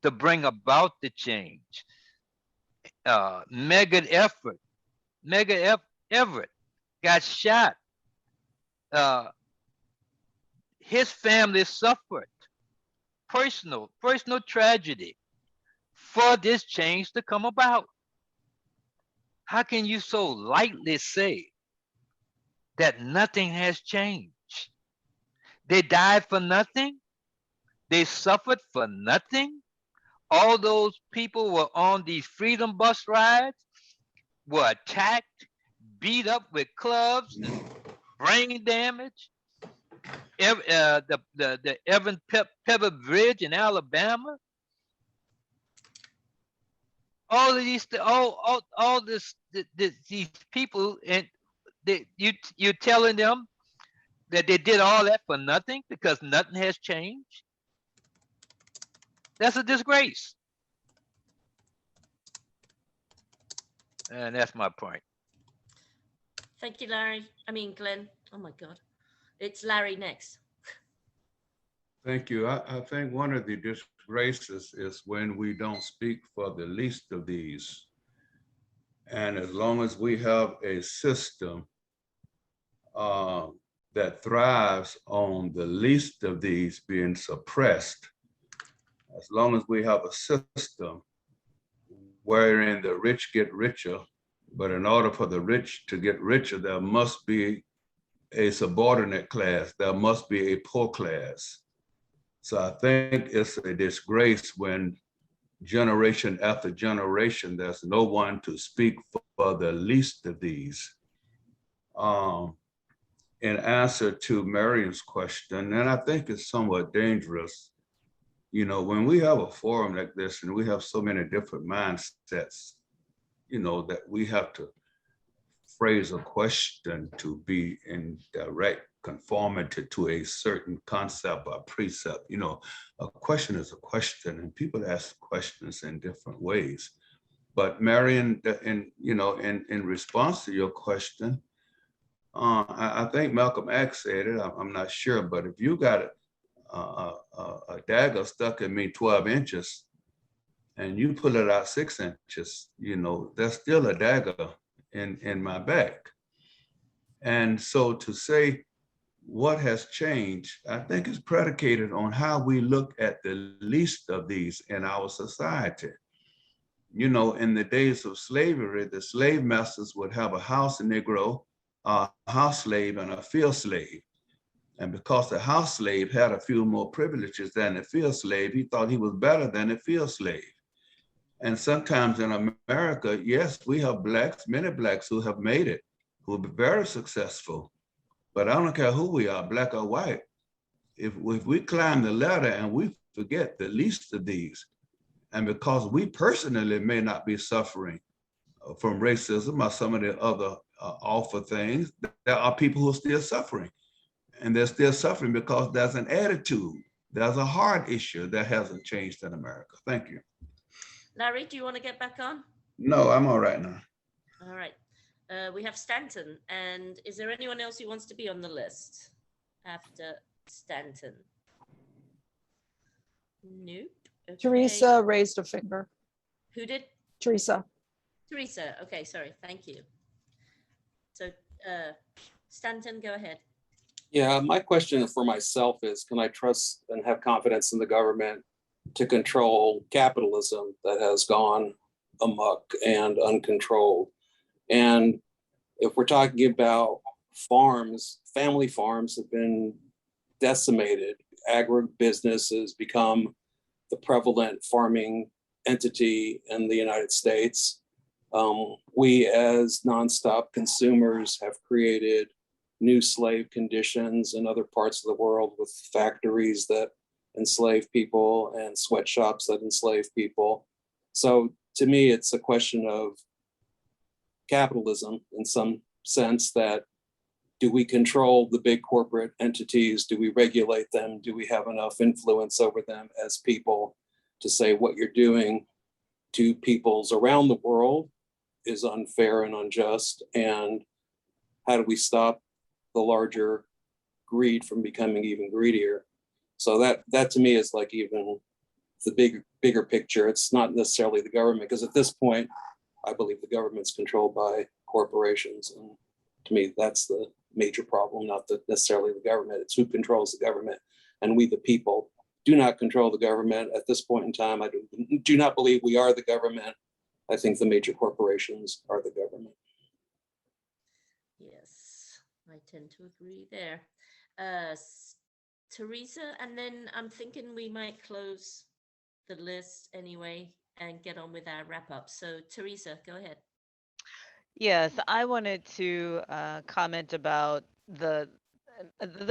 to bring about the change. Medgar Everett got shot. His family suffered personal tragedy for this change to come about. How can you so lightly say that nothing has changed? They died for nothing. They suffered for nothing. All those people were on these freedom bus rides, were attacked, beat up with clubs and brain damage. The Evan Pepper Bridge in Alabama. All of these, all this, these people, and you're telling them that they did all that for nothing because nothing has changed. That's a disgrace. And that's my point. Thank you, Larry. I mean, Glenn. Oh my God. It's Larry next. Thank you. I think one of the disgraces is when we don't speak for the least of these. And as long as we have a system that thrives on the least of these being suppressed, as long as we have a system wherein the rich get richer, but in order for the rich to get richer, there must be a subordinate class, there must be a poor class. So I think it's a disgrace when generation after generation, there's no one to speak for the least of these. In answer to Marion's question, and I think it's somewhat dangerous, you know, when we have a forum like this and we have so many different mindsets, you know, that we have to phrase a question to be in direct conformity to a certain concept or precept. You know, a question is a question, and people ask questions in different ways. But Marion, in response to your question, I think Malcolm X said it. I'm not sure, but if you got a dagger stuck in me 12 inches, and you pull it out 6 inches, you know, there's still a dagger in my back. And so to say what has changed, I think is predicated on how we look at the least of these in our society. You know, in the days of slavery, the slave masters would have a house Negro, a house slave, and a field slave. And because the house slave had a few more privileges than the field slave, he thought he was better than the field slave. And sometimes in America, yes, we have blacks, many blacks who have made it, who are very successful. But I don't care who we are, black or white. If we climb the ladder and we forget the least of these, and because we personally may not be suffering from racism or some of the other awful things, there are people who are still suffering. And they're still suffering because there's an attitude, there's a heart issue that hasn't changed in America. Thank you. Larry, do you want to get back on? No, I'm all right now. All right. We have Stanton. And is there anyone else who wants to be on the list after Stanton? Nope. Okay. Teresa raised a finger. Who did? Teresa. Teresa. Okay, sorry. Thank you. So, Stanton, go ahead. Yeah, my question for myself is, can I trust and have confidence in the government to control capitalism that has gone amok and uncontrolled? And if we're talking about farms, family farms have been decimated. Agribusiness has become the prevalent farming entity in the United States. We as nonstop consumers have created new slave conditions in other parts of the world with factories that enslave people and sweatshops that enslave people. So to me, it's a question of capitalism in some sense, that do we control the big corporate entities? Do we regulate them? Do we have enough influence over them as people to say what you're doing to peoples around the world is unfair and unjust? And how do we stop the larger greed from becoming even greedier? So that to me is like even the bigger picture. It's not necessarily the government, because at this point, I believe the government's controlled by corporations. And to me, that's the major problem, not necessarily the government. It's who controls the government. And we, the people, do not control the government at this point in time. I do not believe we are the government. I think the major corporations are the government. Yes, I tend to agree there. Teresa, and then I'm thinking we might close the list anyway and get on with our wrap up. So Teresa, go ahead. Yes, I wanted to comment about the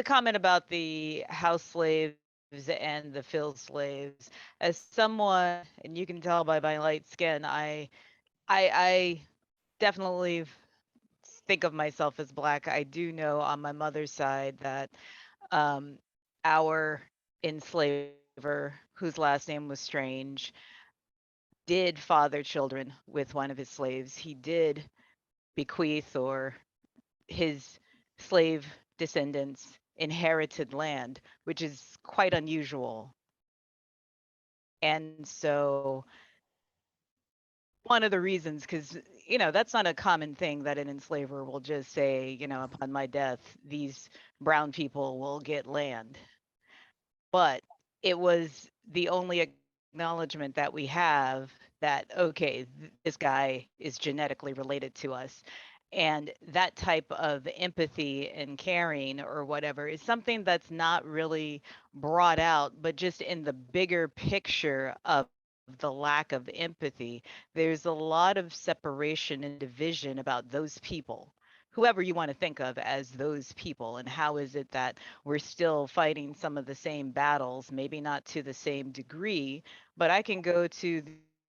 comment about the house slaves and the field slaves. As someone, and you can tell by my light skin, I definitely think of myself as Black. I do know on my mother's side that um, our enslaver, whose last name was Strange, did father children with one of his slaves. He did bequeath or his slave descendants inherited land, which is quite unusual. And so one of the reasons, because that's not a common thing that an enslaver will just say, upon my death, these brown people will get land. But it was the only acknowledgement that we have that, okay, this guy is genetically related to us. And that type of empathy and caring or whatever is something that's not really brought out, but just in the bigger picture of the lack of empathy, there's a lot of separation and division about those people, whoever you want to think of as those people. And how is it that we're still fighting some of the same battles, maybe not to the same degree, but I can go to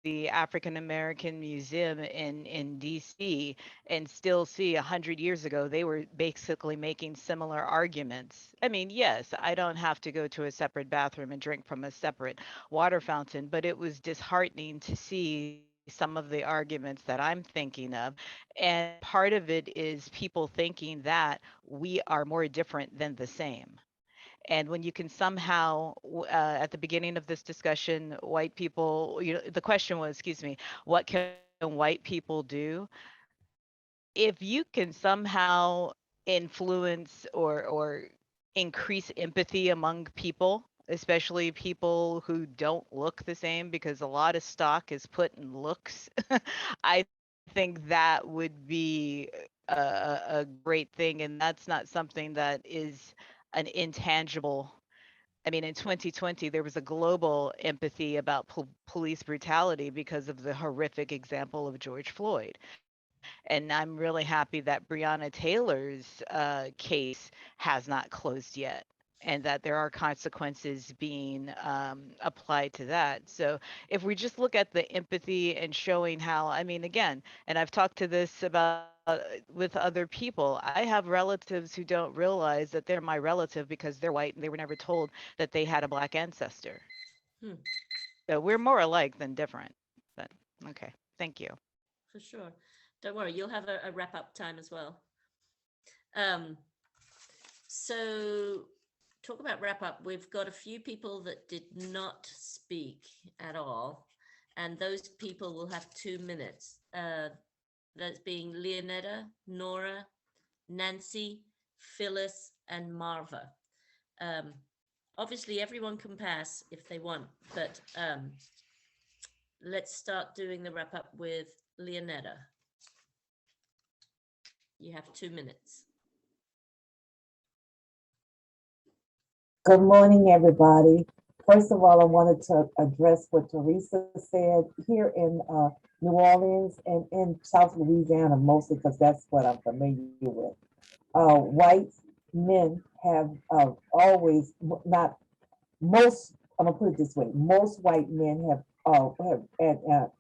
the African American Museum in DC and still see 100 years ago they were basically making similar arguments. I mean, yes, I don't have to go to a separate bathroom and drink from a separate water fountain, but it was disheartening to see some of the arguments that I'm thinking of. And part of it is people thinking that we are more different than the same. And when you can somehow, at the beginning of this discussion, white people, the question was, excuse me, what can white people do? If you can somehow influence or increase empathy among people, especially people who don't look the same, because a lot of stock is put in looks, I think that would be a great thing. And that's not something that is an intangible. I mean, in 2020, there was a global empathy about police brutality because of the horrific example of George Floyd. And I'm really happy that Breonna Taylor's case has not closed yet, and that there are consequences being applied to that. So if we just look at the empathy and showing how, I mean, again, and I've talked to this about with other people, I have relatives who don't realize that they're my relative because they're white and they were never told that they had a Black ancestor. Hmm, So we're more alike than different. But okay, thank you. for sure. Don't worry, you'll have a wrap up time as well. Um, so talk about wrap up. We've got a few people that did not speak at all, and those people will have 2 minutes. That's being Leonetta, Nora, Nancy, Phyllis, and Marva. Um, Obviously, everyone can pass if they want, but let's start doing the wrap up with Leonetta. You have 2 minutes. Good morning, everybody. First of all, I wanted to address what Teresa said here in New Orleans and in South Louisiana, mostly because that's what I'm familiar with. White men have always, not most, I'm gonna put it this way, most white men have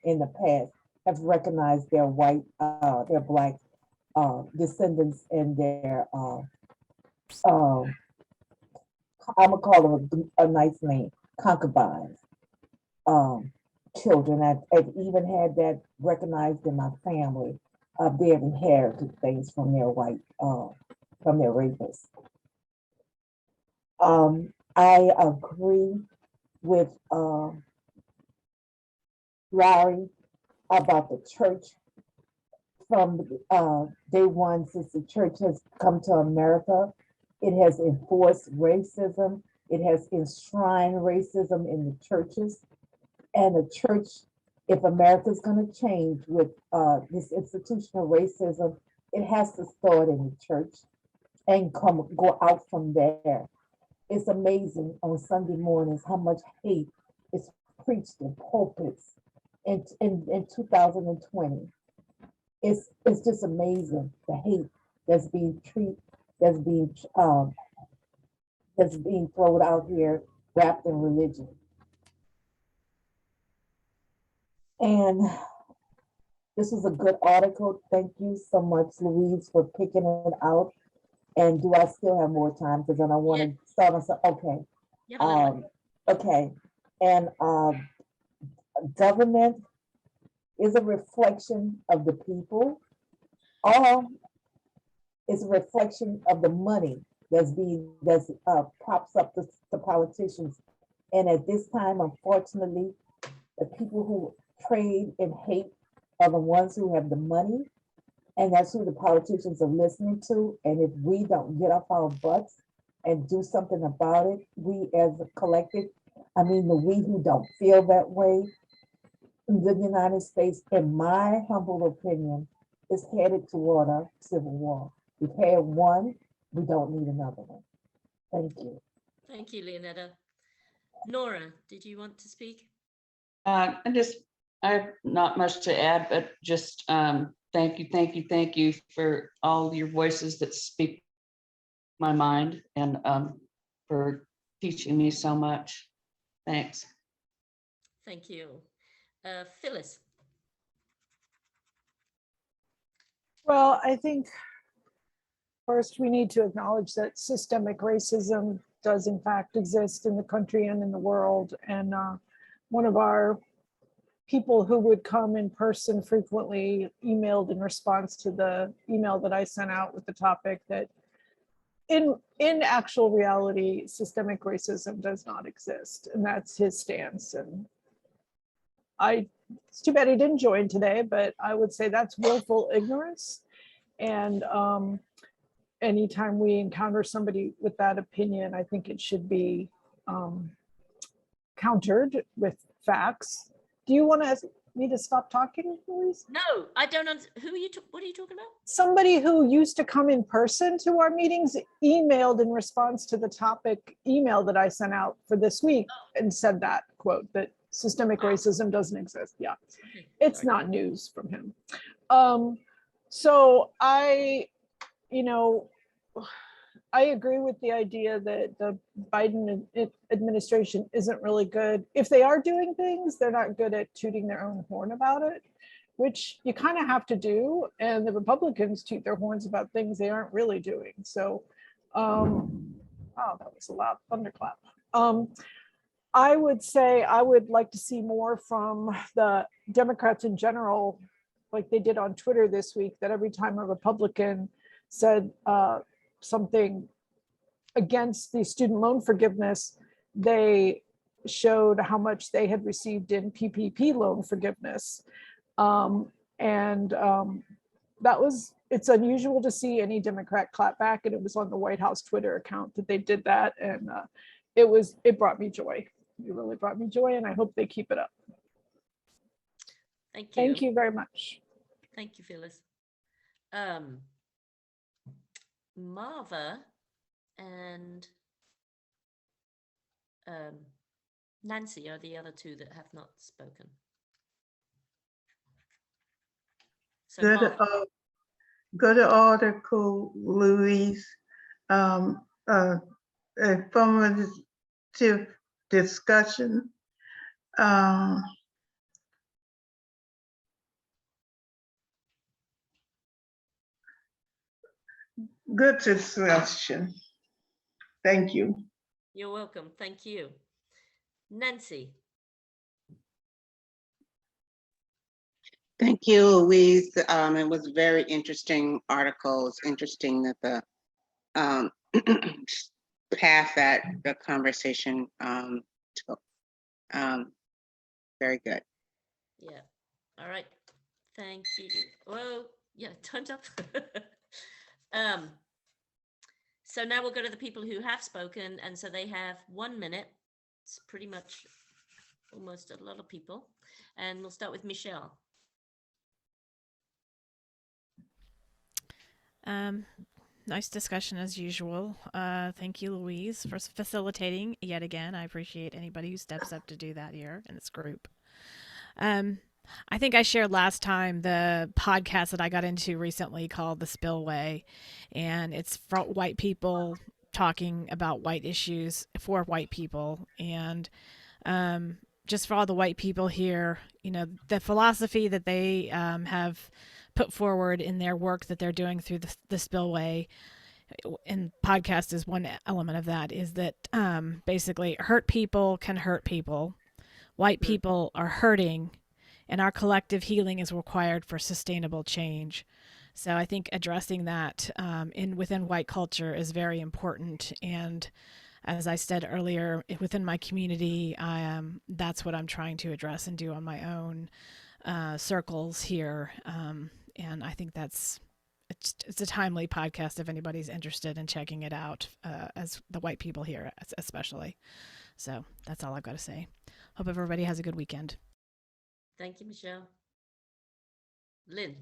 in the past have recognized their Black descendants and their I'm gonna call them a nice name, concubines, um, children. I've even had that recognized in my family. They have inherited things from their rapists. I agree with Larry about the church from day one since the church has come to America. It has enforced racism. It has enshrined racism in the churches. And the church, if America's going to change with this institutional racism, it has to start in the church and go out from there. It's amazing on Sunday mornings how much hate is preached in pulpits in 2020. it's just amazing the hate that's being that's being thrown out here wrapped in religion. And this was a good article. Thank you so much, Louise, for picking it out. And do I still have more time? Because then I want to start on some, okay. Okay. And government is a reflection of the people, or is a reflection of the money that's props up the politicians. And at this time, unfortunately, the people who trade in hate are the ones who have the money, and that's who the politicians are listening to. And if we don't get off our butts and do something about it, we as a collective, I mean, the we who don't feel that way, the United States, in my humble opinion, is headed toward a civil war. We've had one, we don't need another one. Thank you. Thank you, Leonetta. Nora, did you want to speak? I have not much to add, but just thank you for all your voices that speak my mind, and for teaching me so much. Thanks. Thank you. Phyllis. Well, I think first we need to acknowledge that systemic racism does in fact exist in the country and in the world. And one of our people who would come in person frequently emailed in response to the email that I sent out with the topic that in actual reality, systemic racism does not exist. And that's his stance. And it's too bad he didn't join today, but I would say that's willful ignorance. And anytime we encounter somebody with that opinion, I think it should be countered with facts. Do you want me to stop talking, Louise? No, I don't understand. What are you talking about? Somebody who used to come in person to our meetings emailed in response to the topic email that I sent out for this week and said that quote, that systemic racism doesn't exist. Yeah, it's not news from him. So I agree with the idea that the Biden administration isn't really good. If they are doing things, they're not good at tooting their own horn about it, which you kind of have to do. And the Republicans toot their horns about things they aren't really doing. So, oh, that was a loud thunderclap. I would say I would like to see more from the Democrats in general, like they did on Twitter this week, that every time a Republican said something against the student loan forgiveness, they showed how much they had received in PPP loan forgiveness. It's unusual to see any Democrat clap back, and it was on the White House Twitter account that they did that. And it brought me joy. It really brought me joy, and I hope they keep it up. Thank you. Thank you very much. Thank you, Phyllis. Marva and Nancy are the other two that have not spoken. So Go to article, Louise. Informative discussion. Good discussion. Thank you. You're welcome. Thank you. Nancy. Thank you, Louise. It was a very interesting article. It's interesting that the path that the conversation took. Very good. Yeah. All right. Thank you. Whoa. Yeah, time's up. So now we'll go to the people who have spoken, and so they have 1 minute. It's pretty much almost a lot of people, and we'll start with Michelle. Nice discussion as usual. Thank you, Louise, for facilitating yet again. I appreciate anybody who steps up to do that here in this group. I think I shared last time the podcast that I got into recently called The Spillway, and it's for white people talking about white issues for white people. And just for all the white people here, you know, the philosophy that they have put forward in their work that they're doing through the Spillway and podcast is one element of that, is that basically hurt people can hurt people. White people are hurting, and our collective healing is required for sustainable change. So I think addressing that within white culture is very important. And as I said earlier, within my community, that's what I'm trying to address and do on my own circles here. And I think it's a timely podcast if anybody's interested in checking it out, as the white people here especially. So that's all I've got to say. Hope everybody has a good weekend. Thank you, Michelle. Lynn,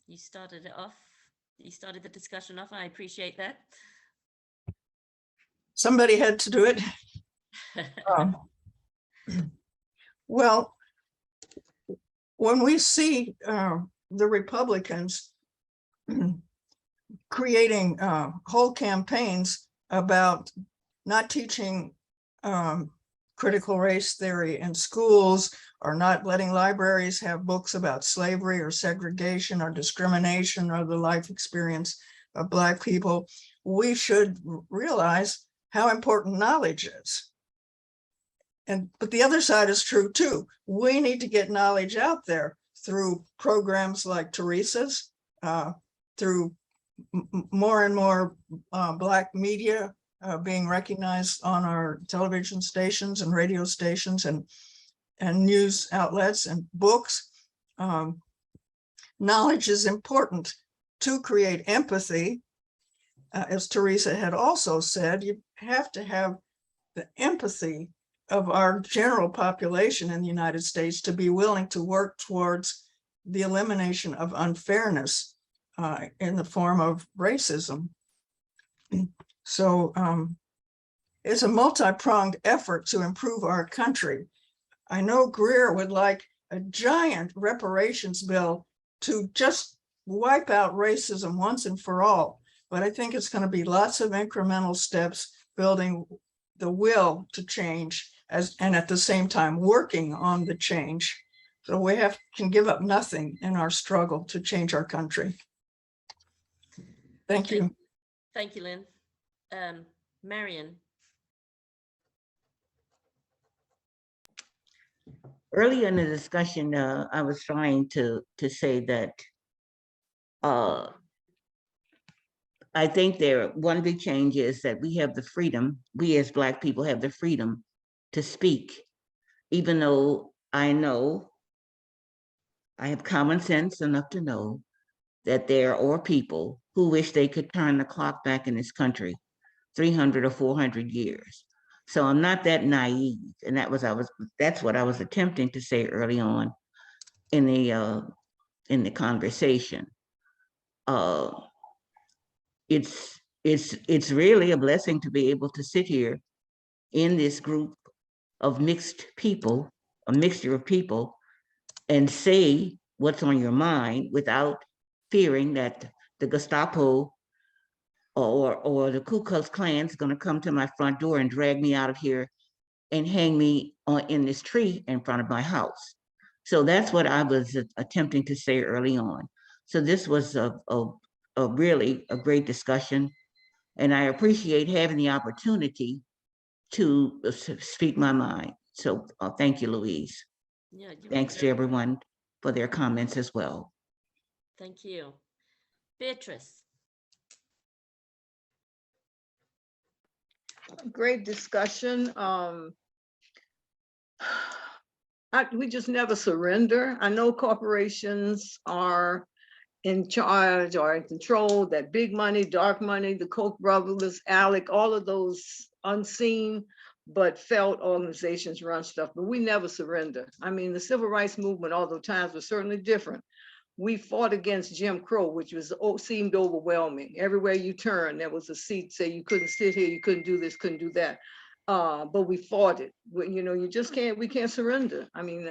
you started it off. You started the discussion off. I appreciate that. Somebody had to do it. Well, when we see the Republicans creating whole campaigns about not teaching critical race theory in schools, or not letting libraries have books about slavery or segregation or discrimination or the life experience of Black people, we should realize how important knowledge is. But the other side is true too. We need to get knowledge out there through programs like Teresa's, through more and more Black media being recognized on our television stations and radio stations and news outlets and books. Knowledge is important to create empathy. As Teresa had also said, you have to have the empathy of our general population in the United States to be willing to work towards the elimination of unfairness in the form of racism. So it's a multi-pronged effort to improve our country. I know Greer would like a giant reparations bill to just wipe out racism once and for all, but I think it's going to be lots of incremental steps building the will to change and at the same time working on the change. So we can give up nothing in our struggle to change our country. Thank you. Thank you, Lynn. Marion. Earlier in the discussion, I was trying to say that I think one big change is that we have the freedom, we as Black people have the freedom to speak, even though I know, I have common sense enough to know that there are people who wish they could turn the clock back in this country 300 or 400 years. So I'm not that naive, and that's what I was attempting to say early on in the conversation. It's really a blessing to be able to sit here in this group of mixed people, a mixture of people, and say what's on your mind without fearing that the Gestapo or the Ku Klux Klan is going to come to my front door and drag me out of here and hang me in this tree in front of my house. So that's what I was attempting to say early on. So this was a really a great discussion, and I appreciate having the opportunity to speak my mind. So thank you, Louise. Yeah, thanks to everyone for their comments as well. Thank you. Beatrice. Great discussion. We just never surrender. I know corporations are in charge or in control, that big money, dark money, the Koch brothers, ALEC, all of those unseen but felt organizations run stuff, but we never surrender. I mean, the civil rights movement, although times were certainly different, we fought against Jim Crow, which seemed overwhelming. Everywhere you turn, there was a seat say you couldn't sit here, you couldn't do this, couldn't do that. but we fought it. You know, we can't surrender. I mean,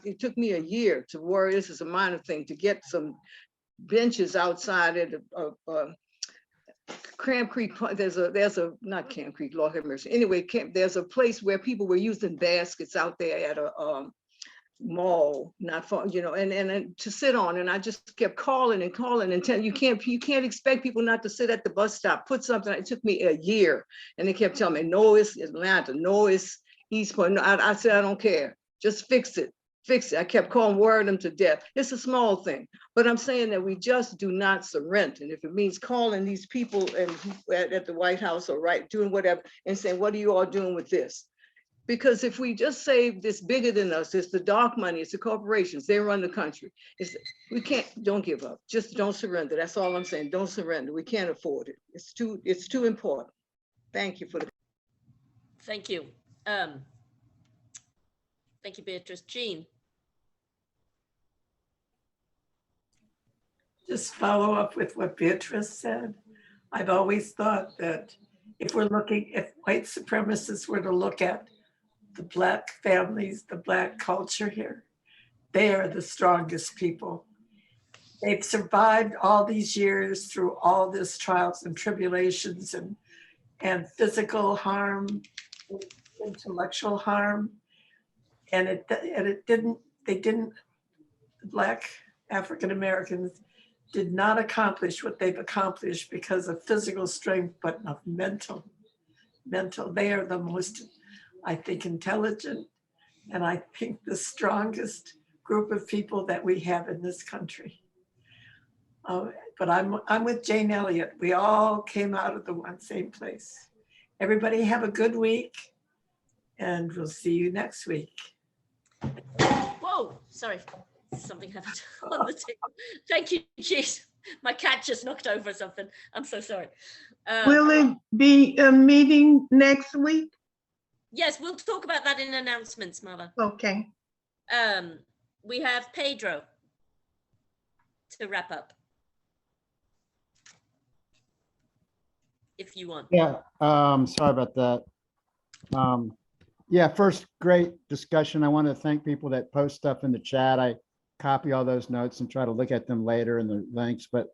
it took me a year to worry. This is a minor thing, to get some benches outside of Cram Creek. There's a not Cam Creek, Lord have mercy. Anyway, there's a place where people were using baskets out there at a mall, not far, you know, and to sit on. And I just kept calling and calling and telling you can't expect people not to sit at the bus stop. Put something. It took me a year, and they kept telling me, no, it's Atlanta, no, it's East Point. No, I said, I don't care. Just fix it. Fix it. I kept calling, worrying them to death. It's a small thing, but I'm saying that we just do not surrender. And if it means calling these people at the White House or doing whatever and saying, what are you all doing with this? Because if we just say this bigger than us, it's the dark money, it's the corporations, they run the country. Don't give up. Just don't surrender. That's all I'm saying. Don't surrender. We can't afford it. It's too important. Thank you for the. Thank you. Thank you, Beatrice. Jean. Just follow up with what Beatrice said. I've always thought that if white supremacists were to look at the Black families, the Black culture here, they are the strongest people. They've survived all these years through all this trials and tribulations and physical harm, intellectual harm. And the Black African Americans did not accomplish what they've accomplished because of physical strength, but of mental. They are the most, I think, intelligent, and I think the strongest group of people that we have in this country. But I'm with Jane Elliott. We all came out of the same place. Everybody have a good week, and we'll see you next week. Whoa, sorry. Something happened on the table. Thank you, jeez. My cat just knocked over something. I'm so sorry. Will it be a meeting next week? Yes, we'll talk about that in announcements, Mother. Okay. We have Pedro to wrap up, if you want. Yeah, sorry about that. Yeah, first, great discussion. I want to thank people that post stuff in the chat. I copy all those notes and try to look at them later in the links. But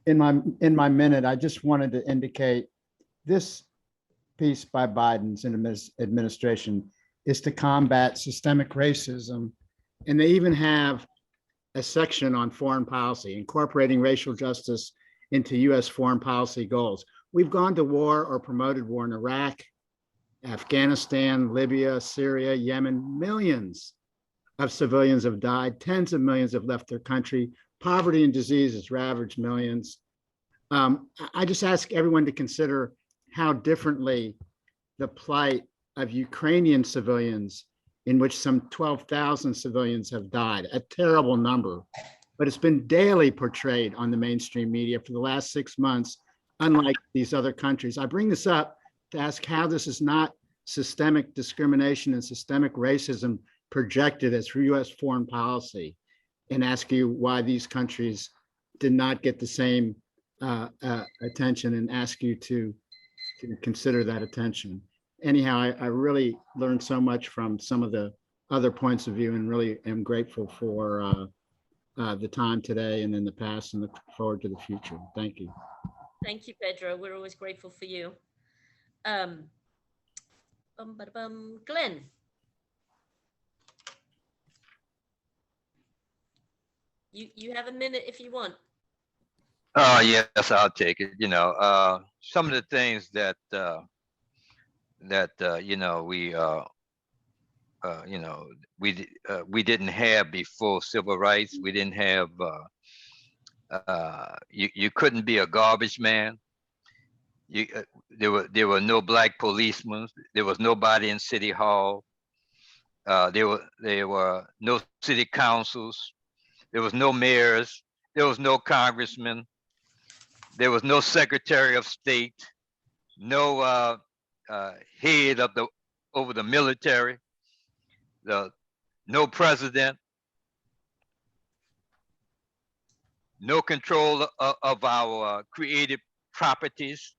in my minute, I just wanted to indicate this piece by Biden's administration is to combat systemic racism. And they even have a section on foreign policy, incorporating racial justice into US foreign policy goals. We've gone to war or promoted war in Iraq, Afghanistan, Libya, Syria, Yemen. Millions of civilians have died. Tens of millions have left their country. Poverty and disease has ravaged millions. I just ask everyone to consider how differently the plight of Ukrainian civilians, in which some 12,000 civilians have died, a terrible number, but it's been daily portrayed on the mainstream media for the last 6 months, unlike these other countries. I bring this up to ask how this is not systemic discrimination and systemic racism projected as US foreign policy, and ask you why these countries did not get the same attention, and ask you to consider that attention. Anyhow, I really learned so much from some of the other points of view, and really am grateful for the time today and in the past, and look forward to the future. Thank you. Thank you, Pedro. We're always grateful for you. Glenn. You have a minute if you want. Oh, yes, I'll take it. You know, some of the things that you know, we didn't have before civil rights. We didn't have. You couldn't be a garbage man. There were no black policemen. There was nobody in City Hall. There were no city councils. There was no mayors. There was no congressmen. There was no secretary of state. No head of over the military. No president. No control of our creative properties.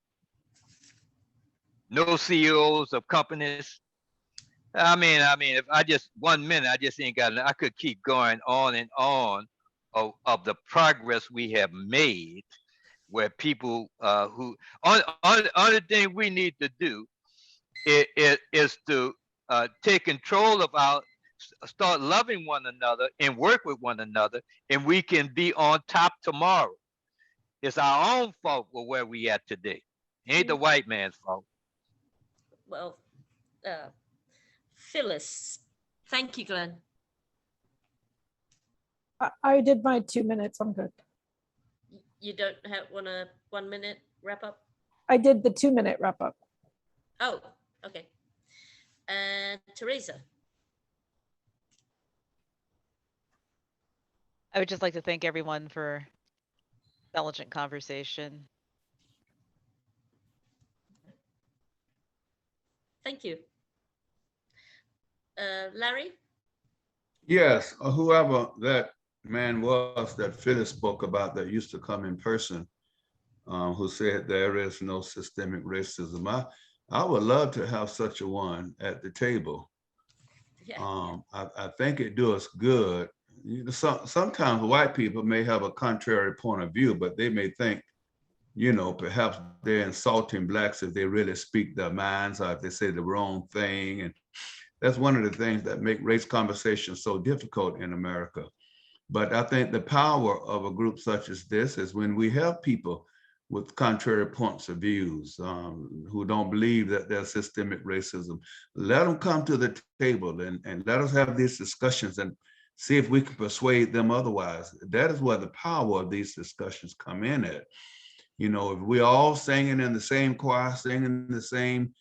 no CEOs of companies. I mean, if I just 1 minute, I just ain't got. I could keep going on and on of the progress we have made, where people who only thing we need to do is to take control of start loving one another and work with one another, and we can be on top tomorrow. It's our own fault for where we at today. It ain't the white man's fault. Well, Phyllis, thank you, Glenn. I did my 2 minutes. I'm good. You don't want a 1 minute wrap up? I did the 2 minute wrap up. Oh, okay. And Teresa. I would just like to thank everyone for intelligent conversation. Thank you. Larry? Yes, whoever that man was that Phyllis spoke about that used to come in person, who said there is no systemic racism. I would love to have such a one at the table. Yeah. I think it do us good. You know, sometimes white people may have a contrary point of view, but they may think, you know, perhaps they're insulting blacks if they really speak their minds or if they say the wrong thing. And that's one of the things that make race conversations so difficult in America. But I think the power of a group such as this is when we have people with contrary points of views, who don't believe that there's systemic racism, let them come to the table and let us have these discussions and see if we can persuade them otherwise. That is where the power of these discussions come in at. You know, if we're all singing in the same choir, singing the same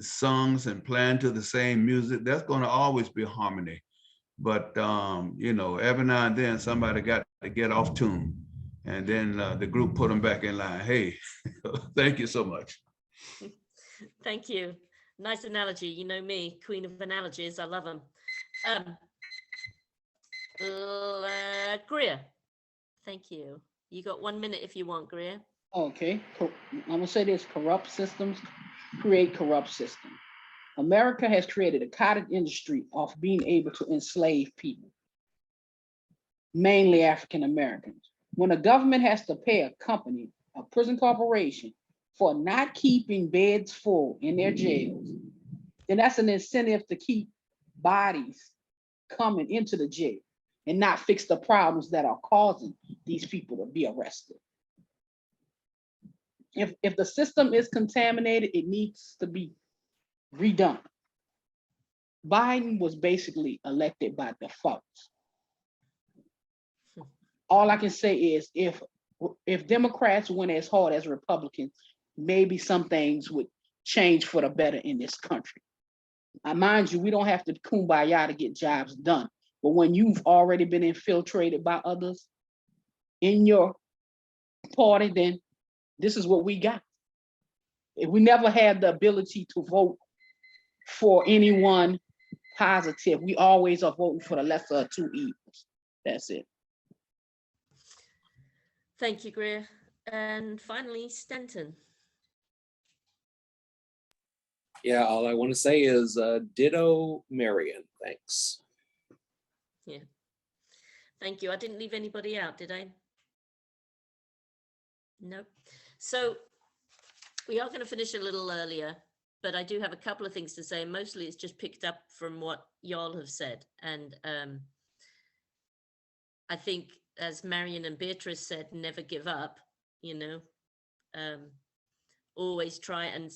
songs and playing to the same music, that's going to always be harmony. But, you know, every now and then somebody got to get off tune. And then the group put them back in line. Hey, thank you so much. Thank you. Nice analogy. You know me, queen of analogies. I love them. Greer, thank you. You got 1 minute if you want, Greer. Okay, I'm gonna say this: corrupt systems create corrupt systems. America has created a cottage industry of being able to enslave people, mainly African Americans. When a government has to pay a company, a prison corporation, for not keeping beds full in their jails, then that's an incentive to keep bodies coming into the jail and not fix the problems that are causing these people to be arrested. If the system is contaminated, it needs to be redone. Biden was basically elected by default. All I can say is if Democrats went as hard as Republicans, maybe some things would change for the better in this country. Mind you, we don't have to kumbaya to get jobs done. But when you've already been infiltrated by others in your party, then this is what we got. If we never had the ability to vote for anyone positive, we always are voting for the lesser of two evils. That's it. Thank you, Greer. And finally, Stenton. Yeah, all I want to say is ditto Marion. Thanks. Yeah. Thank you. I didn't leave anybody out, did I? No. So we are going to finish a little earlier, but I do have a couple of things to say. Mostly it's just picked up from what y'all have said. And I think, as Marion and Beatrice said, never give up, you know, always try. And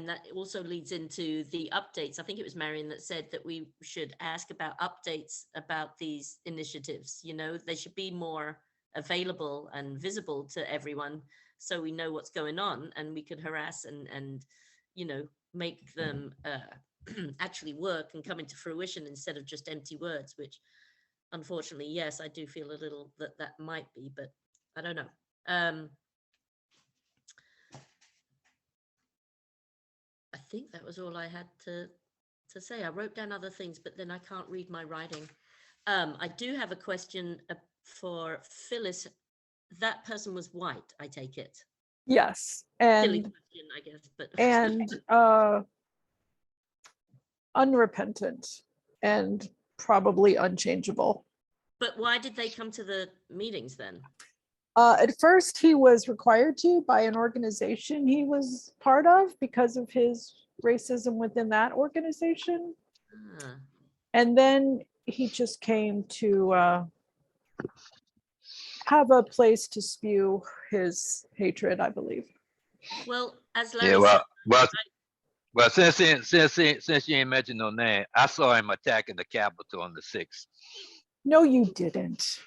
that also leads into the updates. I think it was Marion that said that we should ask about updates about these initiatives. You know, they should be more available and visible to everyone so we know what's going on and we could harass and you know, make them actually work and come into fruition instead of just empty words, which unfortunately, yes, I do feel a little that might be, but I don't know. I think that was all I had to say. I wrote down other things, but then I can't read my writing. I do have a question for Phyllis. That person was white, I take it. Yes, Silly and question, I guess, but unrepentant and probably unchangeable. but why did they come to the meetings then? At first, he was required to by an organization he was part of because of his racism within that organization. Ah. And then he just came to have a place to spew his hatred, I believe. Well, as Yeah, Larry said, well, since you ain't mentioned no name, I saw him attacking the Capitol on the 6th. No, you didn't.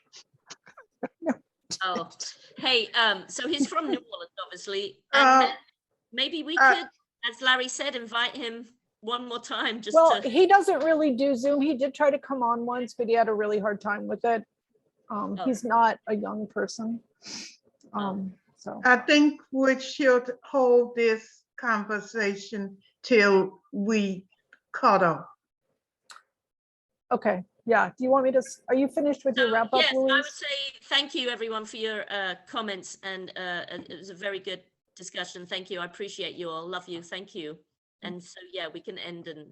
oh, hey, so he's from New Orleans, obviously, and maybe we could, as Larry said, invite him one more time. Just well, he doesn't really do Zoom. He did try to come on once, but he had a really hard time with it. He's not a young person. So I think we should hold this conversation till we caught up. okay, yeah. Do you want me to? Are you finished with your wrap up, yes, Louise? I would say thank you everyone for your comments, and it was a very good discussion. Thank you. I appreciate you all. Love you. Thank you. And so yeah, we can end and